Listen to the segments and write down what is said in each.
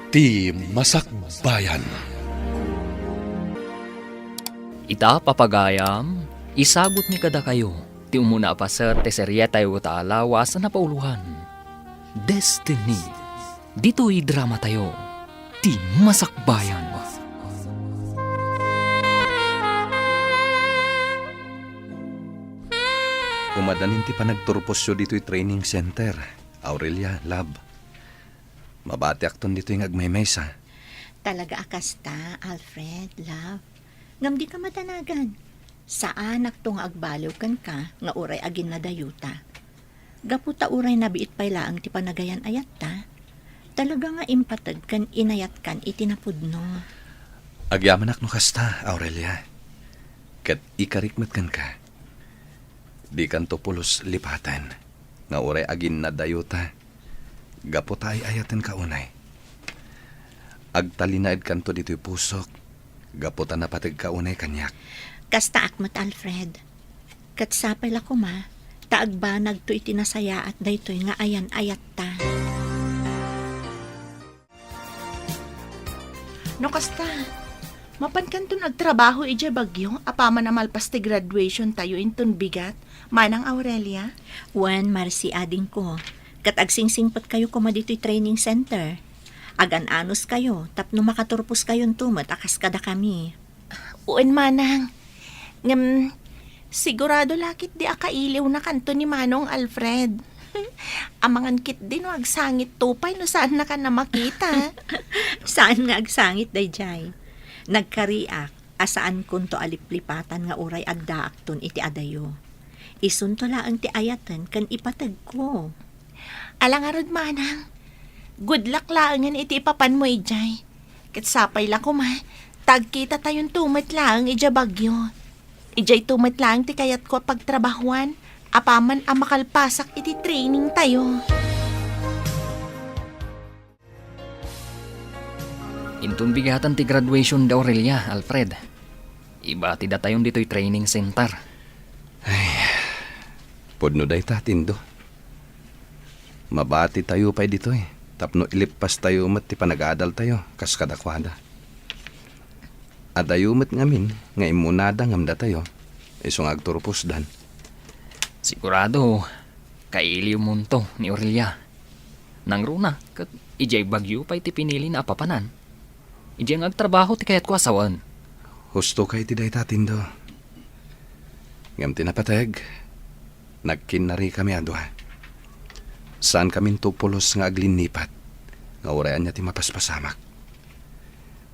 Ti Masakbayan. Ita papagayam, isagot ni kada kayo. Ti umuna pa sir, te serye tayo taalawas na pauluhan. Destiny. Dito'y drama tayo. Ti Masakbayan. Umadanin ti panagturposyo dito'y training center. Aurelia, lab. Mabati akton dito yung agmay-maysa. Talaga akasta, Alfred, love. Ngam di ka matanagan. Saan aktong agbaliw kan ka, nga uray agin na dayuta. Gaputa uray nabiit pay laang ti panagayan ayat ta. Talaga nga impatag kan inayat kan itinapudno. Agyaman ak no kasta, Aurelia. Kat ikarikmat kan ka. Di kan to pulos lipatan. Nga uray agin na dayuta. Gaputa ay ayatan ka unay. Agtalinaid kanto dito'y pusok. Gaputa na patig ka unay kanyak. Kasta akmat, Alfred. Kat sapay la kuma, taagbanag to itinasaya at daytoy nga ayan ayat ta. No kasta, mapankan to nagtrabaho ija bagyo, apama na malpas ti graduation tayo inton bigat, manang Aurelia. Wan, Marcy, ading ko. Kat agsingsingpat kayo kuma dito'y training center. Agan-anos kayo, tapno makaturpos kayon tumat, akas kada kami. Uwan manang, ngam, sigurado lakit di akailiw na kanto ni Manong Alfred. Amangan kit din no agsangit tupay no saan na ka na makita. Saan nga agsangit, dayjay? Nagkariak, asaan kunto aliplipatan nga uray agdaak ton iti adayo. Isunto laang ti ayatan kan ipatag ko. Alangarod manang, good luck laangan iti ipapan mo ijay. Katsapay lang ko ma, tagkita tayong tumat lang ija bagyo. Ijay tumat lang ti kayat ko pagtrabahuan, apaman ang makalpasak iti training tayo. Intun bigatan ti graduation da Aurelia, Alfred. Iba ti datayon dito'y training center. Podno day tatindo. Mabati tayo pa'y dito eh. Tapno ilipas tayo umat ti panag-aadal tayo, kas kadakwada. Adayo umat ngamin, nga imunada ngamda tayo, isong agturpos dan. Sigurado, kailiw munto ni Aurelia. Nang runa, kat ijay bagyo pa'y ti pinili na apapanan. Ijay agtrabaho ti kayat ko asawan. Husto kay ti day tatindo. Ngam tinapatag, nagkinari kami adwa. Saan kami tupulos nga aglinipat, nga urayan niya ti mapaspasamak.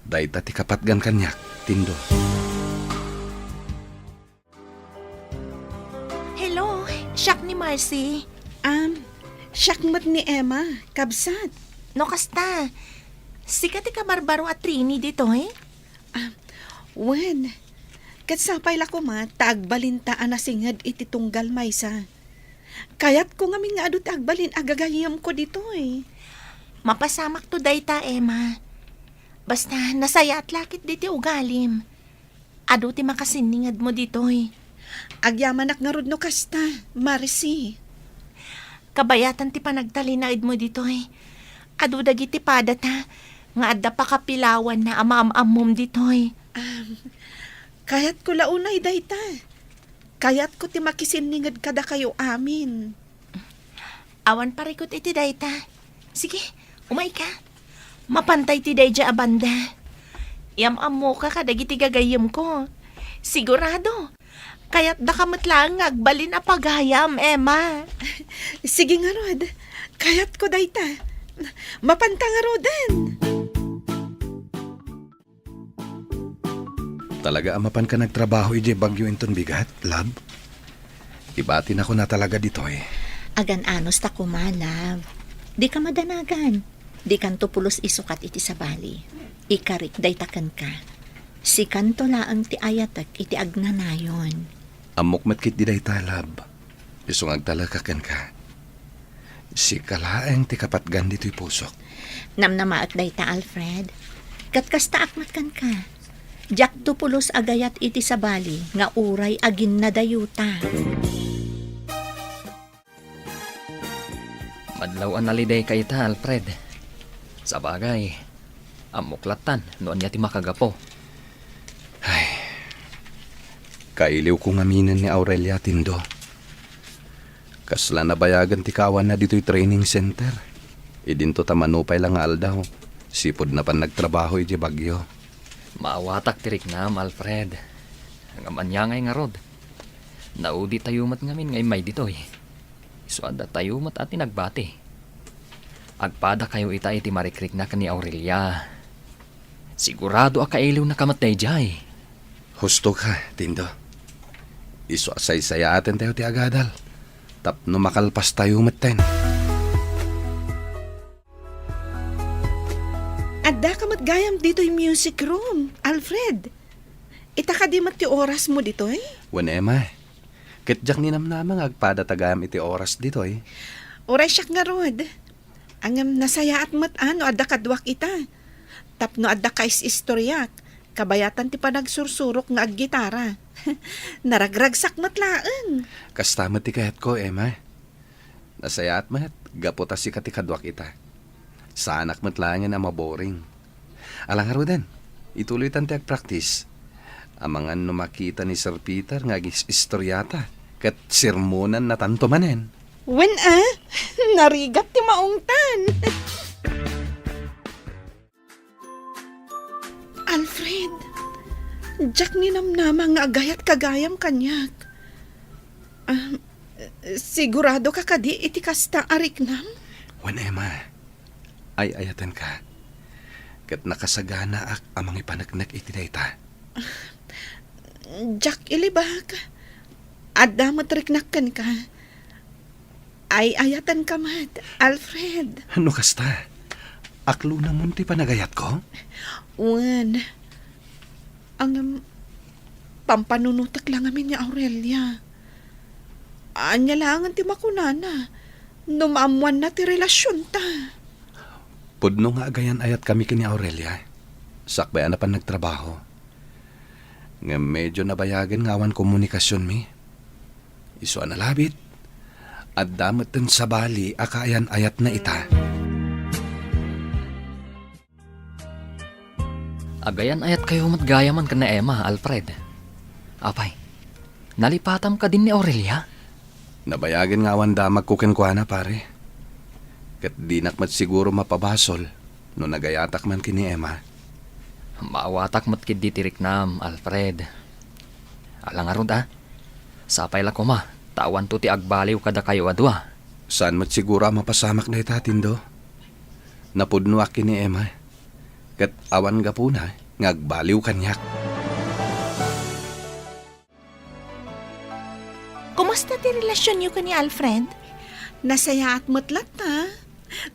Dayta ti kapatgan kanyak, tindo. Hello, siyak ni Marcy. Syakmat ni Emma, kabsat. No kasta, sikat ka barbaro at Trini dito eh. Wen, katsapay la ko ma, taagbalintaan na singad iti tunggal maysa. Kayat ko nga nga adot agbalin agagayam ko dito eh. Mapasamak to dayta, Emma. Basta nasaya at lakit diti ugalim. Ado ti makasiningad mo dito eh. Agyaman ak nga rod no kasta, Marcy. Kabayatan ti panagtalinaid mo dito eh. Ado dagiti padata, nga adda pa kapilawan na amaam-amom dito eh. Kayat ko launay dayta. Kayat ko ti makisiningad kada kayo amin. Awan parikot iti dayta. Sige, umay ka. Mapantay ti dayja abanda. Yam-am mo ka kadagiti gagayam ko. Sigurado. Kaya't dakamat lang agbalin a paghayam, Emma. Sige nga rod, kayat ko dayta. Mapanta nga roden. Talaga amapan ka nagtrabaho ije bagyo inton bigat, lab? Ibatin ako na talaga dito eh. Agan-anos ta kumalav. Di ka madanagan. Di kanto pulos isukat iti sabali. Ikarik daytakan ka. Si kanto laang ti ayatak iti agnanayon. Amok matkit di day talab. Isong agtalakakan ka. Si kalaeng ti kapatgan dito'y pusok. Namnamaat dayta, Alfred. Katkasta akmatkan ka. Jak tupulos agayat iti sabali nga uray agin na dayuta. Madlaw an naliday kay ta, Alfred. Sa bagay, Amuklatan, noon niya ti makagapo. Kailiw kong aminan ni Aurelia Tindo. Kasla nabayagan ti kawan na dito'y training center. Idinto tamanupay lang nga aldaw. Sipod na pan nagtrabaho iti bagyo. Maawatak tirik na, Alfred. Ang amanyangay nga rod. Naudi tayumat ngamin ngay may ditoy. Isuada tayumat at nagbati. Agpada kayo ita iti marikrik na kani Aurelia. Sigurado akailiw na kamatay jay. Husto ka, Tindo. Iso asay-saya atin tayo ti agadal. Tapno makalpas tayo maten. Adda ka matgayam dito'y music room, Alfred. Ita ka di mat ti oras mo dito'y? Wan Emma, kitjak ninamnamang agpada tagayam iti oras dito eh. Oray siyak nga rod. Angam nasaya at matan no adda kadwak ita. Tapno adda ka istoryak. Kabayatan ti panagsursurok nga ag-gitara. Naragragsak matlaan. Kastamat ti kahet ko, Emma. Nasaya at mat, gapota si katikadwak ita. Saanak matlangan na maboring. Alang haro din, ituloy tan ti ag-practice. Amangan no makita ni Sir Peter nga istoryata. Kat sirmonan na tanto manen. Wen narigat ti maungtan. Alfred, Jack ninamnama nga agayat kagayam kanyak. Sigurado ka kadi iti kasta ariknam? Wan Emma, ay ayatan ka. Kat nakasagana ak amang ipanagnak iti dayta. Jack ilibag. Adda matriknak kan ka. Ay ayatan ka mat, Alfred. Ano kasta? Aklo na munti panagayat ko? Wan, ang pampanunutak lang amin ni Aurelia. Anya lang ang timakunana. Numaamuan na ti relasyon ta. Pudno nga agayan ayat kami kini Aurelia. Sakbayan na pan nagtrabaho. Nga medyo nabayagan nga awan komunikasyon mi. Iso analabit. At damatan sa bali akayan ayat na ita. Agayan ayat kayo matgayaman ka na Emma, Alfred. Apay, nalipatam ka din ni Aurelia? Nabayagan nga awan damag kukenkwana pare. Kat di nakmat siguro mapabasol no nagayatak man kini Emma. Maawatak mat kid ditirik nam, Alfred. Alang arod sapay la ko ma, tawan to ti agbaliw kada kayo adwa. Saan mat siguro mapasamak na itatindo? Napudno ak kini Emma. Kat awan ga po na, ngagbaliw kanyak. Kumusta ti relasyon niyo ka ni Alfred? Nasaya at mutlat ha.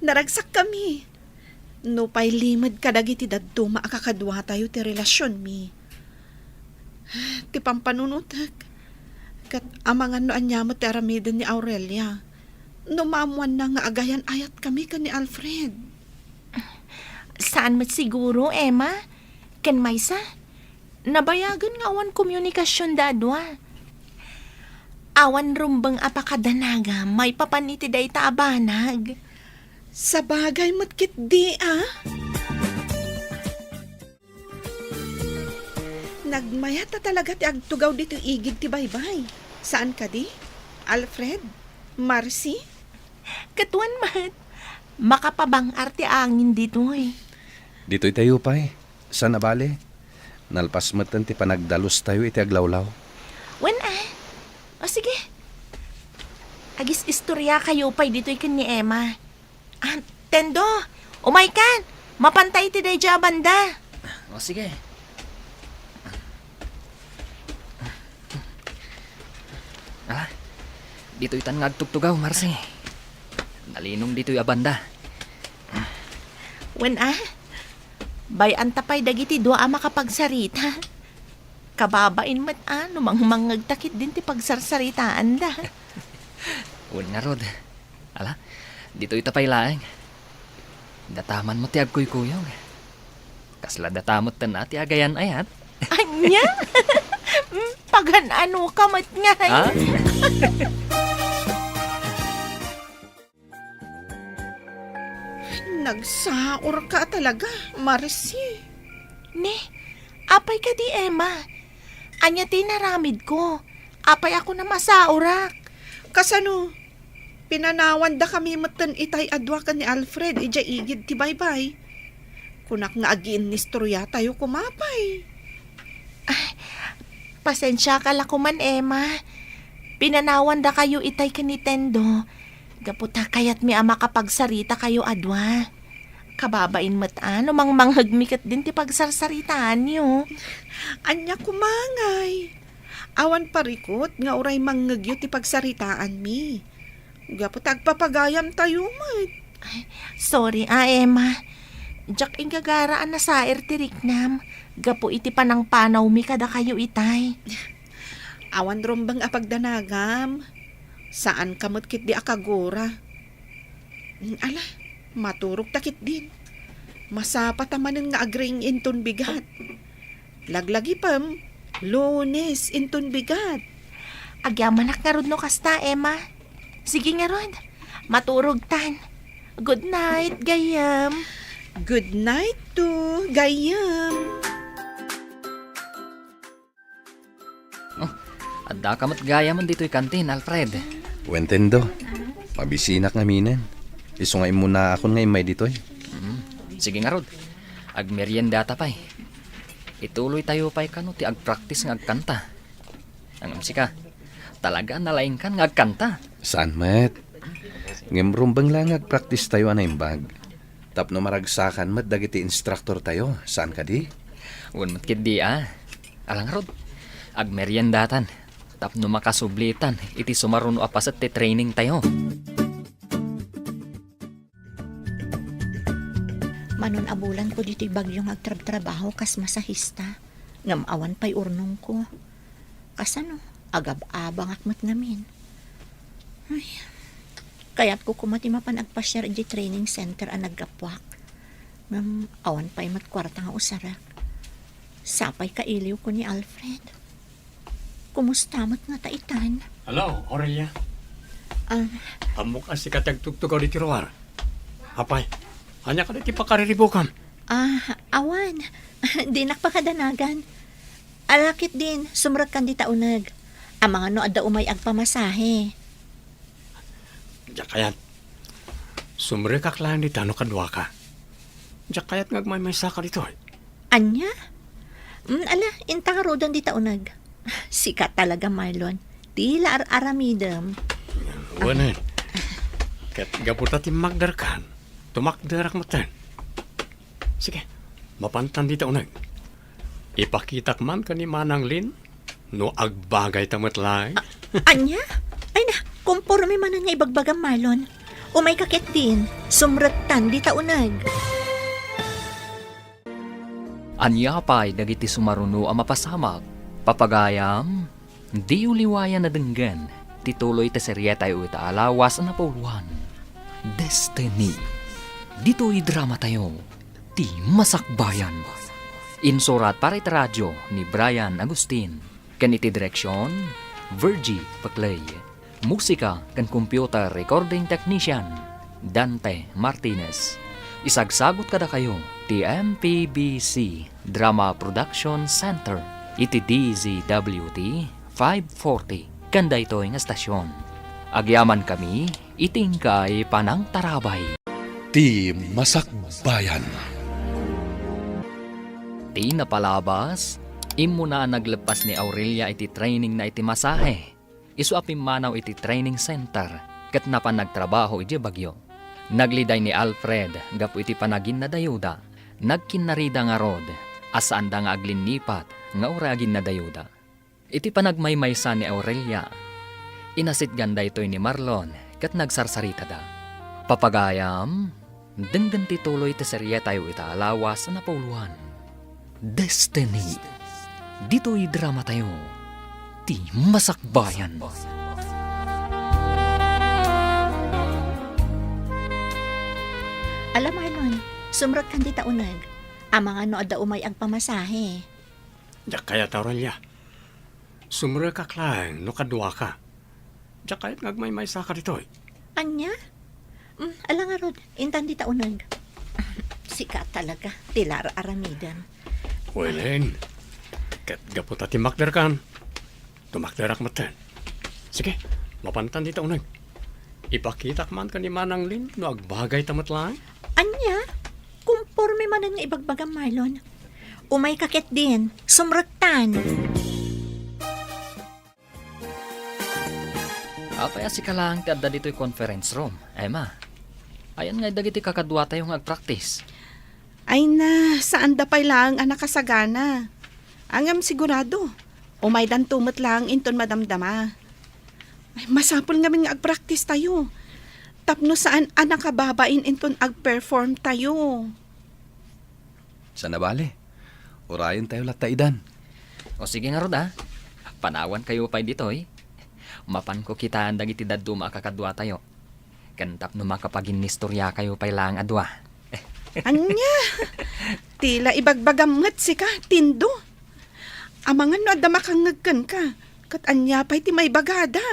Naragsak kami. No pa'y limad kadagiti dadto maakakadwa tayo ti relasyon mi. Ti pampanunutak. Kat amangan no anyamot ti aramidan ni Aurelia. No maamuan na nga agayan ayat kami ka ni Alfred. Saan mat siguro, Emma? Ken Maysa? Nabayagan nga awan komunikasyon dadwa. Awan rumbang apakadanaga, may papaniti day taabanag. Sa bagay matkit di Nagmayat na talaga ti agtugaw dito igid ti baybay. Saan ka di? Alfred? Marcy? Katuan mat, makapabang arte angin dito eh. Dito'y tayo pa eh. Saan na bale? Nalpas matan ti panagdalos tayo iti aglawlaw. Wen O sige. Agis istorya kayo pa'y dito'y kan ni Emma. Tendo, umay kan. Mapantay ti day dya banda. O sige. Dito'y tan ngagtugtugaw, Marcy. Nalinong dito'y abanda. Wen Bay antapay dagiti dua makapagsarita. Kababain mat mangmangagtakit din ti pagsarsaritaan da. Uwan nga rod. Ala, dito'y tapay laeng. Dataman mo ti agkuy-kuyong. Kasla datamot tan ati agayan ayat. Anya? Pagan ano kamat nga. Ha? Nagsaor ka talaga, Marcy. Ne, apay ka di, Emma. Anya tinaramid ko. Apay ako na masaurak. Kasano, pinanawan da kami matan itay adwa ka ni Alfred, ija igid ti baybay. Kunak nga agiin nistorya tayo kumapay. Pasensya ka lakuman, Emma. Pinanawan da kayo itay ka ni Tendo. Gaputa kayat mi ama kapagsarita kayo adwa. Kababain mataan, umang manghagmikat din ti pagsarsaritaan niyo. Anya kumangay. Awan parikot nga uray manggagyo ti pagsaritaan mi. Gapo tagpapagayam tayo mat. Sorry, Emma. Diyak ingagaraan na saer ti Riknam. Gapo iti panang panaw mi kada kayo itay. Awan rombang apagdanagam. Saan kamot kit di akagora. Ala, maturog takit din. Masapatamanin nga agring inton bigat. Laglagi pam, Lunes inton bigat. Agyamanak nga rod no kasta, Emma. Sige nga rod. Maturog tan. Good night, gayam. Good night to gayam. Adda kamot gaya man dito'y kantin, Alfred. Wentendo, mabisinak nga minen. Isungay mo na akon nga imay ditoy. Sige nga rod. Agmerienda ta pay. Ituloy tayo pay kano ti agpractice nga agkanta. Ang ka. Talaga nalaing kan nga agkanta. Saan, met? Ngemrumbang lang practice tayo anay bag. Tapno maragsakan mat dagiti instructor tayo. Saan ka di? Un matkid di Alang rod. Agmeriendatan. Tapno makasublitan. Iti sumaruno apasat ti training tayo. Manon abulan ko dito'y bagyong agtrab-trabaho kas masahista. Ngamawan pa'y urnong ko. Kasano, agab-abang akmat ngamin. Ay, kaya't ko kumati mapan agpasyar di training center ang naggapwak. Ngam, awan pa'y matkwarta nga usarak. Sapay kailiw ko ni Alfred. Kumusta mat nga taitan? Hello, Aurelia. Amok asi ka tagtugtugaw di tiruar. Apay, hanya ka di pakariribukan. Awan. Di nakpakadanagan. Alakit din, sumrag kan di taunag. Ang mga no adda umay agpamasahe. Diyak kayat, sumrikak lang di tano kadwa ka. Diyak kayat ngagmay sa ka dito. Anya? Ala, intang rodon di taunag. Sikat talaga, Marlon. Tila aramidam. Wanan. Kat gaputa ti magdarkan, tumakdarak mo tan. Sige, mapantan di taunag. Ipakitak man ka ni Manang Lin, no agbagay tamat lang. Anya? Ay na, kumporme man nga ibagbagam, Marlon. Umay kakit din, sumratan di taunag. Anya pa'y dagiti sumaruno ang mapasamak. Papagayam, di uliwayan na denggan. Tituloy ta serye tayo itaalawas na pauluhan. Destiny. Dito'y drama tayo. Ti Masakbayan. Insurat para iti radyo ni Brian Agustin. Kaniti direksyon, Virgie Paclay. Musika kan computer recording technician, Dante Martinez. Isagsagot kada kayo ti MPBC Drama Production Center. Iti DZWT 540. Kanda ito nga estasyon. Agyaman kami, itingkay panang tarabay. Ti Masakbayan. Ti napalabas, imo na naglepas ni Aurelia iti training na iti masahe. Isu apimanaw iti training center, kat napan nagtrabaho iti bagyo. Nagliday ni Alfred, gapu iti panagin na dayuda. Nagkinarida nga rod, asaan da nga aglinipat, nga uragin na dayuda. Iti panagmaymaysa ni Aurelia. Inasit ganda ito'y ni Marlon, kat nagsarsarita da. Papagayam, denggan tituloy ti serye tayo itaalawas na pauluhan. Destiny. Dito'y drama tayo. Ti Masakbayan. Alam, Marlon, sumrag kan di taunag. Ang mga no adda umay agpamasahe. Diyak kayat, Aurelia. Sumrikak lang, no kadwa ka. Diyak kayat ngagmay sa ka dito. Anya? Ala nga rod, intan di taunag. Sika talaga, Tilara Aramidam. Welen, ket gaputati makderkan. Tumakderak matan. Sige, mapantan dito unag. Ipakita man ka ni Manang Lin no agbagay tamat lang. Anya, kumporme man nga ibagbaga Marlon. Umay kakit din, sumrektan. Apaya si kalang ti adda dito'y conference room. Emma, ayan nga dagiti kakadwa tayo nga agpractice. Ay na, saan da pa'y lang ang nakasagana? Angam sigurado. Umay dan tumot lang inton madamdama. Ay, masapol nga nga agpractice tayo. Tapno saan ang nakababain inton agperform tayo. Sa nabali, urayan tayo lataidan. O sige nga rod panawan kayo pa'y dito'y. Mapan ko kita ang dagiti daddo makakadwa tayo. Kantap no makapaginistorya kayo pa'y lang adwa. Anya, tila ibagbagamngat si ka, tindo. Amangan no adda makangagkan ka, kat anya pa'y ti may bagada.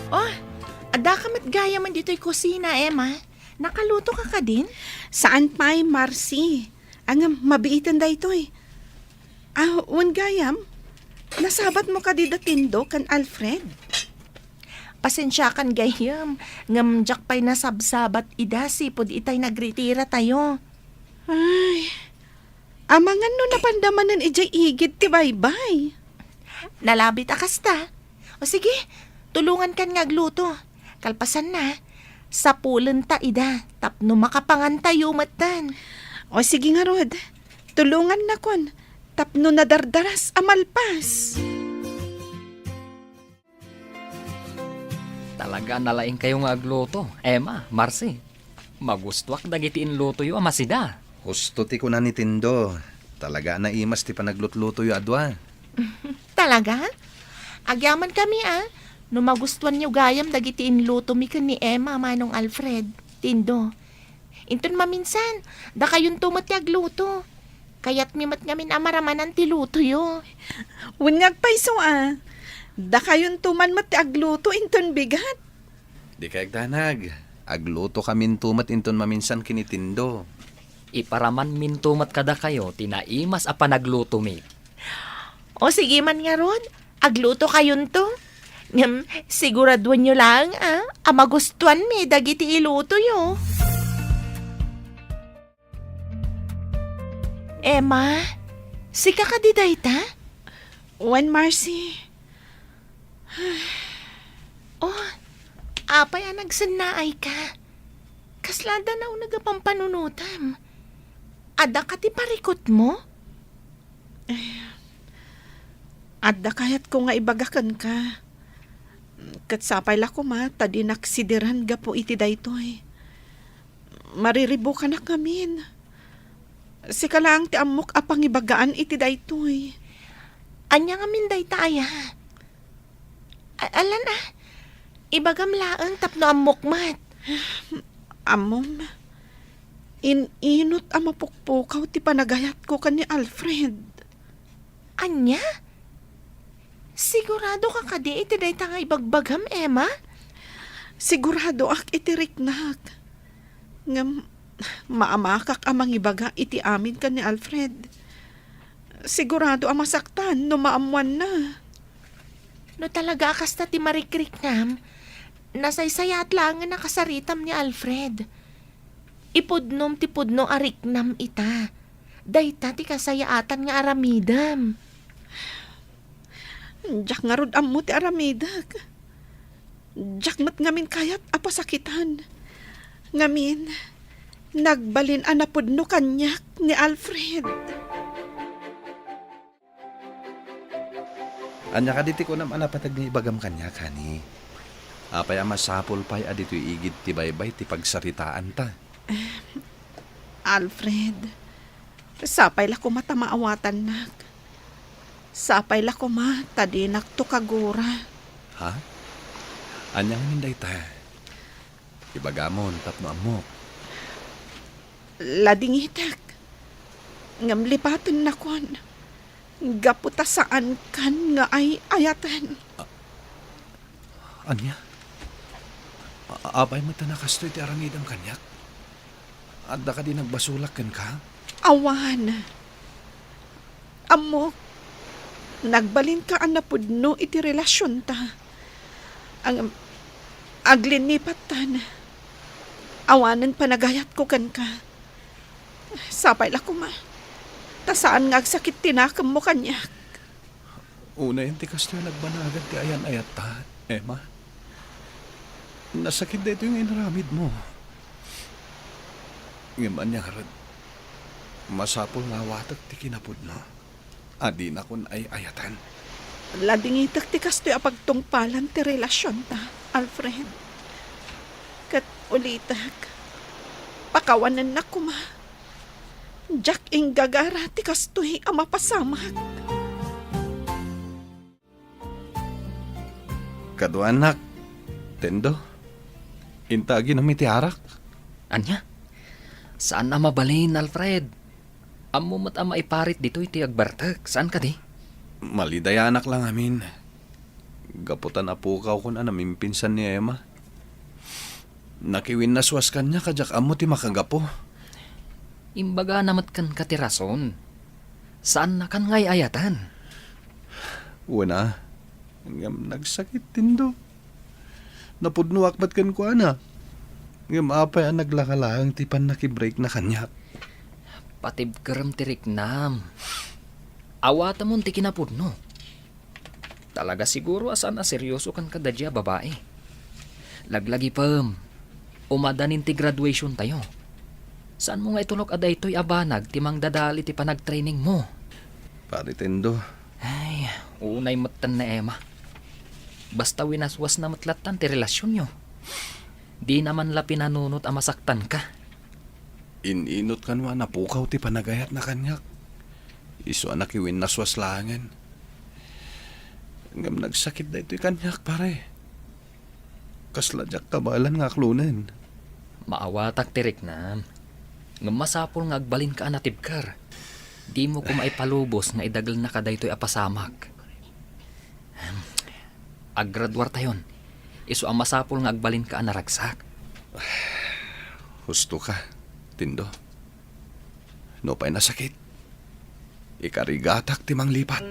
Oh, ada ka gaya man dito'y kusina, Emma. Nakaluto ka din? Saan pa'y Marcy? Ang mabiitan da ito eh. Wan gayam, nasabat mo ka di da tindo kan Alfred. Pasensya kan gayam, ngamjak pa'y nasabsabat idasi pod itay nagritira tayo. Ay, amangan no napandamanan ijay igid ti baybay. Nalabit akasta. O sige, tulungan kan ngagluto. Kalpasan na, sa pulen ta ida, tapno makapangan tayo matan. O sige nga Rod, tulungan na kon, tapno nadardaras amalpas. Talaga nalaing kayo nga agluto. Emma, Marcy, magustuak dagiti inluto yu amasida. Husto ti ko na ni Tindo. Talaga na imas ti panaglutluto yu adwa. Talaga? Agyaman kami no magustuhan niyo gayam dagiti inluto mi ken ni Emma manong Alfred. Tindo. Inton maminsan, da kayon tumat ti agluto. Kayat mimat ngamin amaramanan ti luto yo. Wanyag paiso da kayon tuman mat ti agluto inton bigat. Di kayag danag. Agluto kamin tumat inton maminsan kinitindo. Iparaman mintumat kada kayo, tinaimas a panagluto mi. O sige man nga ron, agluto kayon to. Siguraduan nyo lang magustuhan mi dagiti iluto yo. Emma, sika ka di dayta? Wan Marcy, Oh, apay nagsannaay ka. Kaslada na nagapampanunutam. Ada ka ti parikot mo? adda kayat ko nga ibagakan ka. Kat sapay la ko tadi naksidiran gapo iti daytoy. Mariribo ka na kamin. Sika lang ti amok apang ibagaan iti daytoy. Anya nga minday taaya. Alan ibagam laang tapno amok mat. Amom, inot ang mapukpukaw ti panagayat ko kan ni Alfred. Anya? Sigurado ka kadi iti day nga ibagbagam, Emma? Sigurado ak itiriknak. Ngam, maamakak amang ibaga iti amin kan ni Alfred. Sigurado ang masaktan no maamuan na. No talaga akasta ti marikrik nam, nasaysayat lang nga nakasaritam ni Alfred. Ipudnom ti pudno ariknam ita. Dayta ti kasayaatan nga aramidam. Diyak nga rod ammo ti aramidag. Diyak mat ngamin kayat apasakitan. Ngamin, nagbalin anapudno kanyak ni Alfred. Anya ka diti ko naman napatag ni ibagam kanya kani. Apay masapol pa'y adito'y igid ti baybay ti pagsaritaan ta. Alfred, sapay la ko matamaawatan nak. Sapay la ko tadi nakto kagura. Ha? Anya nga minday ta. Ibagamon tapno amok. Ladingitak. Ngamlipatan na kon. Gaputa saan kan nga ay ayatan. Anya? Apay mo tanakastoy ti aramidang kanyak. Adda ka din nagbasulak kan ka? Awan. Amok, nagbalin ka ang napudno iti relasyon ta. Ang aglinipatan. Awanan panagayat ko kan ka. Sapay la ko ma. Tasaan nga agsakit tinakam mo kanyak. Una yung ti kastoy nagbanagan ti ayan-ayat ta, Emma. Nasakit dito yung inaramid mo. Ngayon niya harad. Masapol nga watag ti kinapod no. Adi na kun ay ayatan. Ladingitak ti kastoy apagtungpalan ti relasyon ta, Alfred. Kat ulitak, pakawanan na kuma. Jack ing gagara ti kastoy ang mapasamak. Kaduanak, Tendo, intagi na mitiarak. Anya? Saan na mabalin, Alfred? Amo mat ama iparit dito iti agbartag. Saan ka di? Malidayanak lang amin. Gaputan apukaw ko na namimpinsan ni Emma. Nakiwin na suwas kanya kajak amo ti makagapo. Imbaga namat kan katirason. Saan na kan ngay ayatan? Una, ngam nagsakit Tendo. Napudno akmat kan ko ana. Ngam apay ang naglakalang ti pan nakibreak na kanya. Patib kerem tirik nam. Awata mo ti kinapudno. Talaga siguro asan na seryoso kan kadadya babae. Laglagi pam. Umadanin ti graduation tayo. Saan mo nga itulok aday to'y abanag timang dadali ti panag-training mo? Pare Tendo, Ay, unay matan na Emma. Basta winaswas na matlatan ti relasyon nyo. Di naman la pinanunot ang masaktan ka. ininot kanwa napukaw ti panagayat na kanyak. Iso anak iwin naswas langan. Ngam nagsakit na ito'y kanyak pare. Kasladyak kabalan nga klunen. Maawatak tirik na. Ngam masapol nga agbalin ka anatibkar. Di mo ko maipalubos nga idagal na kaday to'y apasamak. Aggraduar tayon. Iso ang masapol nga agbalin ka anaragsak. Husto ka, Tindo. No pa'y nasakit. Ikarigatak timang lipat.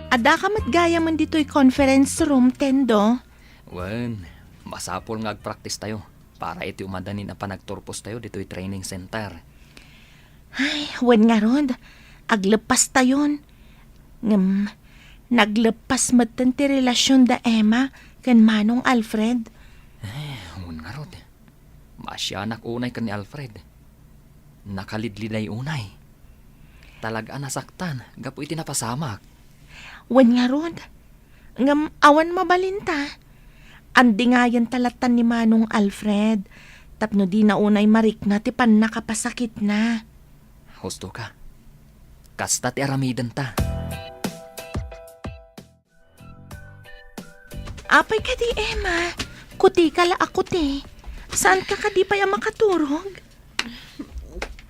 Ada ka matgaya man dito'y conference room, Tendo. Wen, masapol nga agpractice tayo. Para iti umadanin na panagturpos tayo dito'y training center. Ay, wen nga rod. Aglepas tayon. Naglepas matan ti relasyon da Emma kan Manong Alfred. Hun nga rod. Masyanak unay ka ni Alfred. Nakalidliday unay. Talaga nasaktan. Gapo iti napasamak. Wen nga rod. Ngam awan mabalinta. Andi nga yan talatan ni Manong Alfred. Tapno di na unay marik na ti pan nakapasakit na. Husto ka. Kasta ti aramidan ta. Apay ka di, Emma. Kuti ka la ako ti. Saan ka di pa yung makaturog?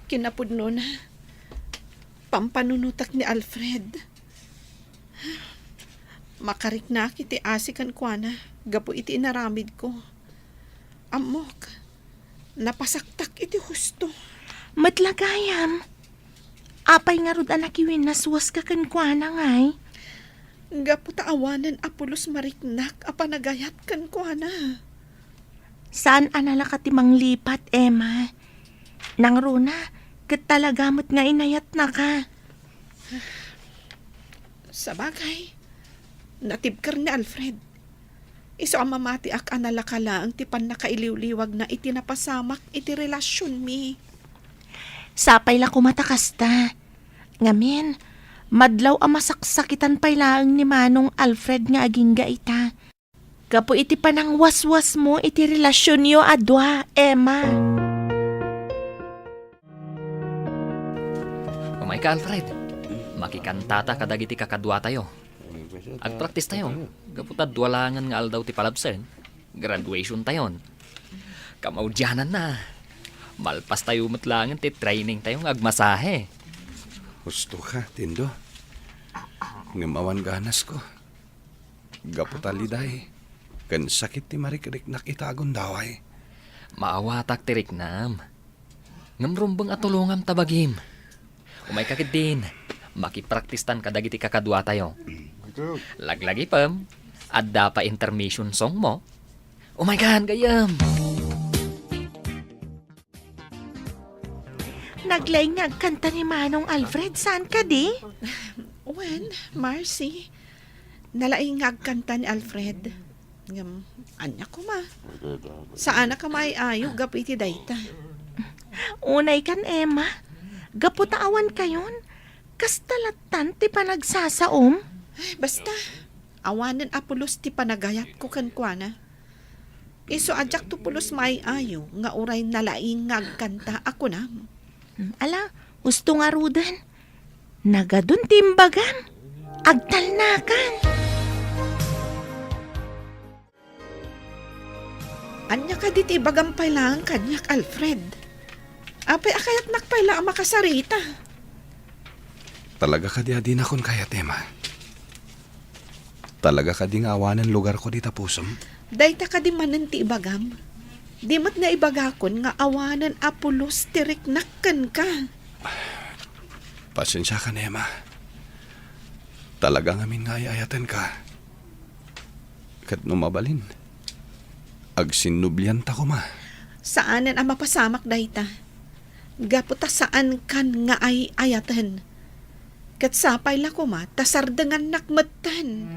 Kinapudno na. Pampanunutak ni Alfred. Makarik na kiti asikan kwa na. Gapo iti inaramid ko. Amok. Napasaktak iti husto. Matlagayam. Apay nga rod anakiwin naswas ka kan kwa na ngay. Gapo taawanan apulos mariknak apanagayat kan kwa na. Saan anala ka timang lipat, Emma? Nang runa, kat talagamot nga inayat na ka. Sa bagay, natibkar ni Alfred. Iso ang mamati ak analakala ang tipan na kailiw-liwag na itinapasamak iti relasyon mi. Sapay la kumatakasta. Ngamin, madlaw ang masaksakitan pay laang ni Manong Alfred nga aging gaita. Kapo iti panang waswas mo iti relasyon yo adwa, Emma. Umay ka, Alfred. Makikantata kadagiti kakadwa tayo. Agpractice tayo. Gaputad duwalangan nga aldaw ti palabsen. Graduation tayon. Kamaudyanan na. Malpas tayo matlangan ti training tayong agmasahe. Husto ka, Tindo. Ngamawan ganas ko. Gaputaliday. Kan sakit ti marikrik nakitagon daway. Maawatak tirik nam. Ngamrumbang atulungam tabagim. Umay kakit din. Makipraktistan kadagiti kakadwa tayo. Laglagi pam. Adda pa intermission song mo. Oh my God, gayam! Naglayngag kanta ni Manong Alfred. Saan ka di? Wen, Marcy. Nalaingag kanta ni Alfred. Ngam, anya ko ma. Saan ka maayo gapiti dayta? Unay kan, Emma. Gaputaawan kayon. Kastalatan ti pa nagsasaom. Ay, basta, awanan apulos ti panagayat ko kankwana. Iso adyak to pulos maayo nga uray nalaingag kanta ako na. Ala, gusto nga rudan. Nagadun timbagan. Agtalnakan. Anya ka dit ibagampay lang kanyak, Alfred. Apay akayat nakpayla ang makasarita. Talaga ka di adin akon kaya, Tema. Talaga ka di nga awanan lugar ko di tapusom. Dayta ka di manan ti ibagam. Di mat nga ibagakon nga awanan apulos tirik nakkan ka. Pasensya ka, Nema. Talaga ngamin nga ayatan ka. Kat numabalin. Agsinubyan ta ko ma. Saanan ang mapasamak dayta? Gaputa saan kan nga ay ayatan? Kat sapay la ko ma, tasardangan nakmatan.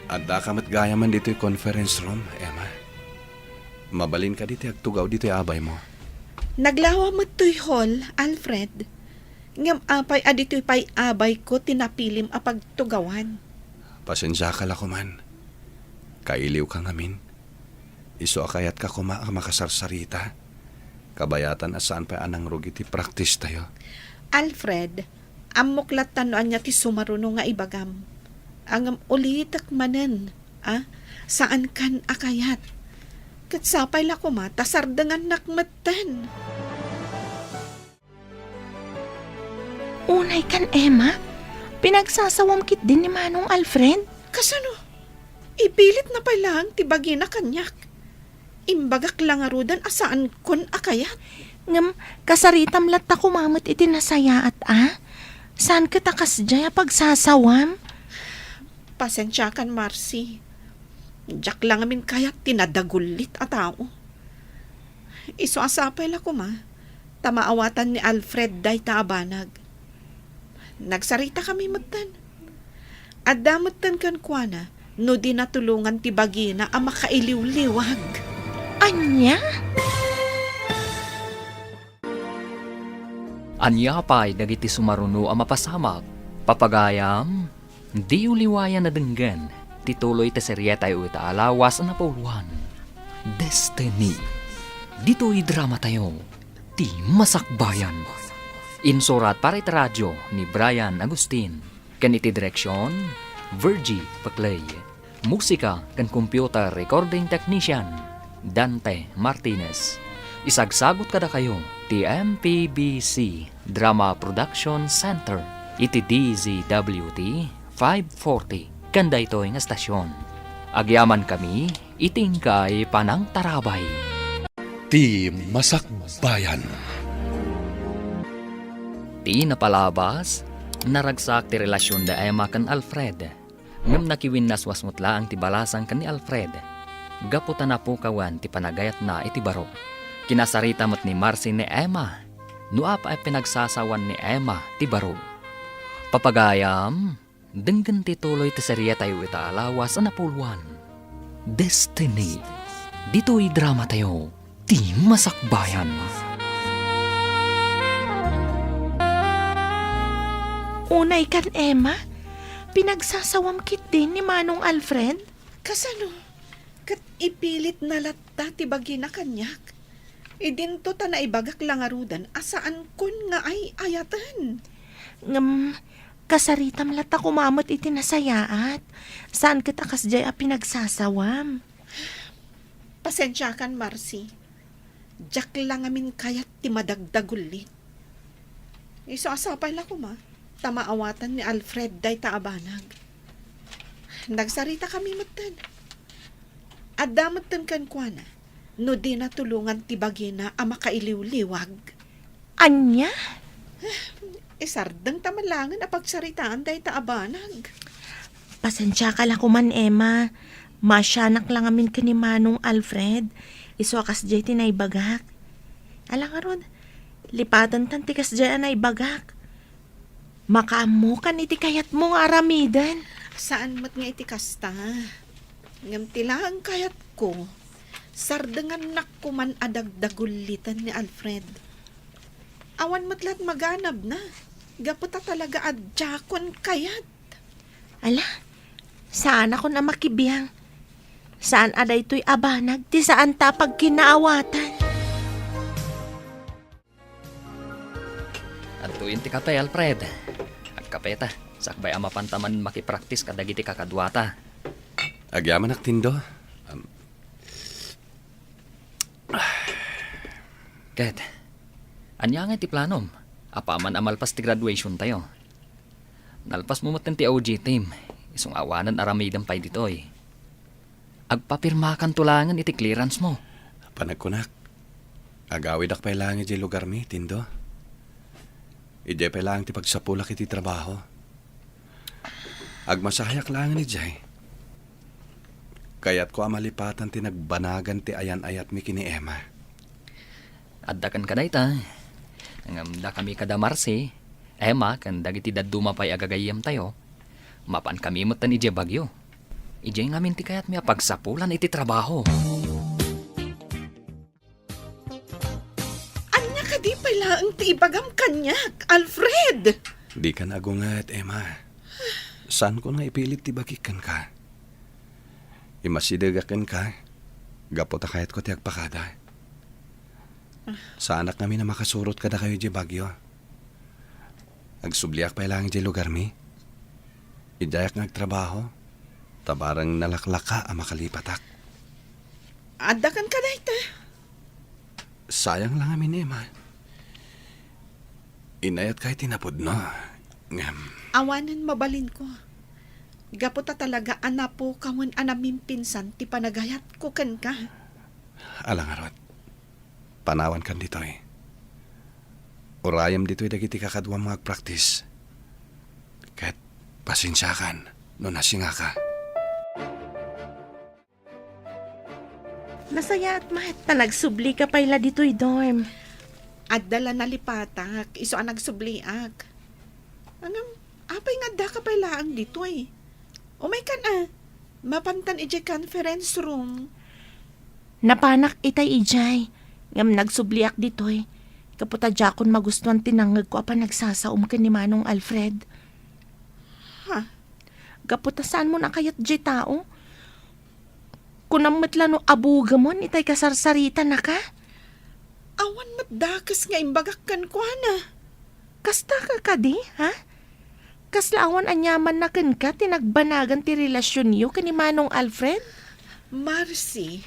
Adda ka gaya man dito'y conference room, Emma. Mabalin ka dito agtugaw dito'y abay mo. Naglawa mo to'y hall, Alfred. Ngam apay adito'y pay abay ko tinapilim apagtugawan. Pasensya ka la ko man. Kailiw ka ngamin. Iso akayat ka kuma makasarsarita. Kabayatan asaan pa anang rugiti practice tayo. Alfred, amuklat tanoan niya ti sumaruno nga ibagam. Ang ulitak manen, saan kan akayat? Kat sapay la kuma, tasardangan nakmatan. Unay kan, Emma. Pinagsasawam kit din ni Manong Alfred. Kasano? Ipilit na pa lang ti bagina kanyak. Imbagak lang arudan asaan kon akayat. Ngam, kasaritam lat ta kumamot iti nasayaat Saan ka takas jaya pagsasawam? Pasensya kan, Marcy. Diyak lang amin kayat tinadagulit a tao. Iso asapay la ko ma. Tamaawatan ni Alfred day taabanag. Nagsarita kami matan. At damatan kan kuana, no di natulungan ti bagina ang makailiw-liwag. Anya? Anya pa'y dagiti sumaruno ang mapasamak. Papagayam, di uliwayan na denggan. Tituloy ta serye tayo itaalawas na pauluan. Destiny. Dito'y drama tayo. Ti Masakbayan. Insurat para iti radyo ni Brian Agustin. Kan iti direksyon, Virgie Paclay. Musika kan computer recording technician, Dante Martinez. Isagsagot kada kayo ti MPBC Drama Production Center. Iti DZWT 540. Kanda ito nga stasyon. Agyaman kami, itingkay panang tarabay. Ti Masakbayan. Ti napalabas, naragsak ti relasyon da Emma kan Alfred. Ngam nakiwin naswasmutla ang ti balasang kan ni Alfred. Gaputan na po kawan ti panagayat na iti baro. Kinasarita mo't ni Marcy ni Emma. Nuap ay pinagsasawan ni Emma ti baro. Papagayam, denggan ti tuloy ti serye tayo itaalawas na napuluan. Destiny. Dito'y drama tayo. Ti Masakbayan. Unay kan, Emma. Pinagsasawam kit din ni Manong Alfred. Kasano? Kat ipilit na latta ti bagina kanyak. Idinto ta na ibagak lang arudan asaan kun nga ay ayatan. Ngam, kasaritam lat ta kumamot iti nasayaat. Saan ka takas jaya pinagsasawam? Pasensya kan, Marcy. Diyak lang amin kayat ti madagdagulit. Iso asapay la ko ma. Tamaawatan ni Alfred day taabanag. Nagsarita kami matan. At damatan kan kwa na, no di natulungan ti bagina ang makailiw-liwag. Anya? Sardang tamalangan a pagsaritaan day taabanag. Pasensya ka lang kuman, Emma. Masyanak lang amin ka ni Manong Alfred. Isuakas jay tinay bagak. Alang aron, lipatan tan tikas jay anay bagak. Makaamu kan iti kayat mo nga aramidan. Saan mat nga iti kasta? Ngam tilaan kayat ko. Sardangan nak kuman adagdagulitan ni Alfred. Awan matlat maganab na. Gaputa talaga adjakon kayat. Ala, saan ako na makibiyang? Saan aday to'y abanag? Ti saan tapag kinaawatan? At tuwin ti kape, Alfred. Agkapeta, sakbay ang mapantaman makipraktis kadagiti kakadwata. Agyaman ak tindo. Ket, anya nga ti planom? Apaman amalpas ti graduation tayo. Nalpas mo maten ti OG team. Isong awanan aramidan pay ditoy. Agpapirma kan tulangan iti clearance mo. Panagkunak. Agawid ak pailangan iti lugar mi, tindo. Ije pailangan ti pagsapulak iti trabaho. Agmasahayak lang ni Jay. Kaya't ko amalipatan ti nagbanagan ti ayan-ayat mi kini Emma. Addakan ka dayta. Ngamda kami kada Marsi. Emma, kan dagiti daduma pay agagayam tayo. Mapan kami mutan ije bagyo. Ije ngamin ti kayat mi apagsapulan iti trabaho. Anya ka di pala ang tiibagam kanyak, Alfred! Di ka nagungat, Emma. Saan ko nga ipilit ti bakikan ka? Imasidegakan ka. Gapota kayat ko ti agpakada. Sa anak namin na makasurot kada kayo di bagyo. Agsubliak pa ilang di lugar mi. Idayak nagtrabaho. Tabarang nalaklaka ang makalipatak. Adakan ka dayta. Sayang lang amin, Emma. Inayat kahit tinapod, no? Awanan mabalin ko. Gaputa talaga anapo kawan anamin pinsan ti panagayat ko kan ka. Alangarot. Panawan kan ditoy. Urayam ditoy dagiti kakadwa mga practice. Kahit pasensyakan no nasinga ka. Nasaya at mat na nagsubli ka pala dito'y dorm. At dala na lipatak, iso ang nagsubliak. Anam, apay nga da ka pailaang dito eh. Umay ka na. Mapantan ije conference room. Napanak itay ijay. Ngam nagsubliak dito'y. Kaputa jakon magustuhan tinangag ko apa nagsasaum ka ni Manong Alfred. Ha? Kaputa saan mo na kayat jay tao? Kunang matlano abugamon itay kasarsarita na ka? Awan matdakas nga imbagak kan kwa na. Kasta ka ka di, ha? Kaslaawan anyaman na kan ka tinagbanagan ti relasyon niyo kani Manong Alfred? Marcy,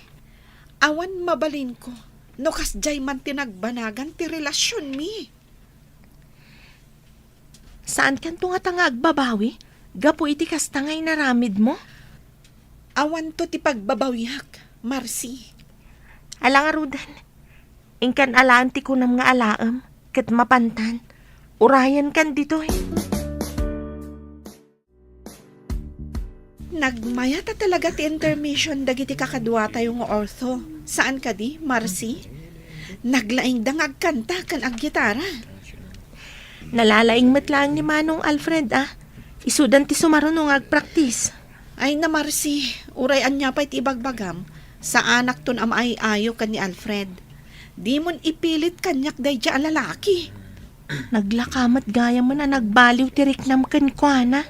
awan mabalin ko. No kasjay man tinagbanagan ti relasyon mi. Saan kan to nga tanga agbabawi? Gapo iti kastangay naramid mo? Awan to ti pagbabawiak, Marcy. Alang arudan. Ingkan alaan ti kunam nga alaam. Kat mapantan. Urayan kan dito eh. Nagmayata talaga ti intermission dagiti kakadwa tayo nga ortho. Saan ka di, Marcy? Naglaing dangag kanta kan aggitara. Nalalaing matlang ni Manong Alfred ah. Isudan ti sumarunong agpraktis. Ay na Marcy, urayan niya pa iti ibagbagam. Sa anak ton amay ayo kan ni Alfred. Di mon ipilit kanyak day dya lalaki. Naglakamat gaya mo na nagbaliw tirik nam kenkwana.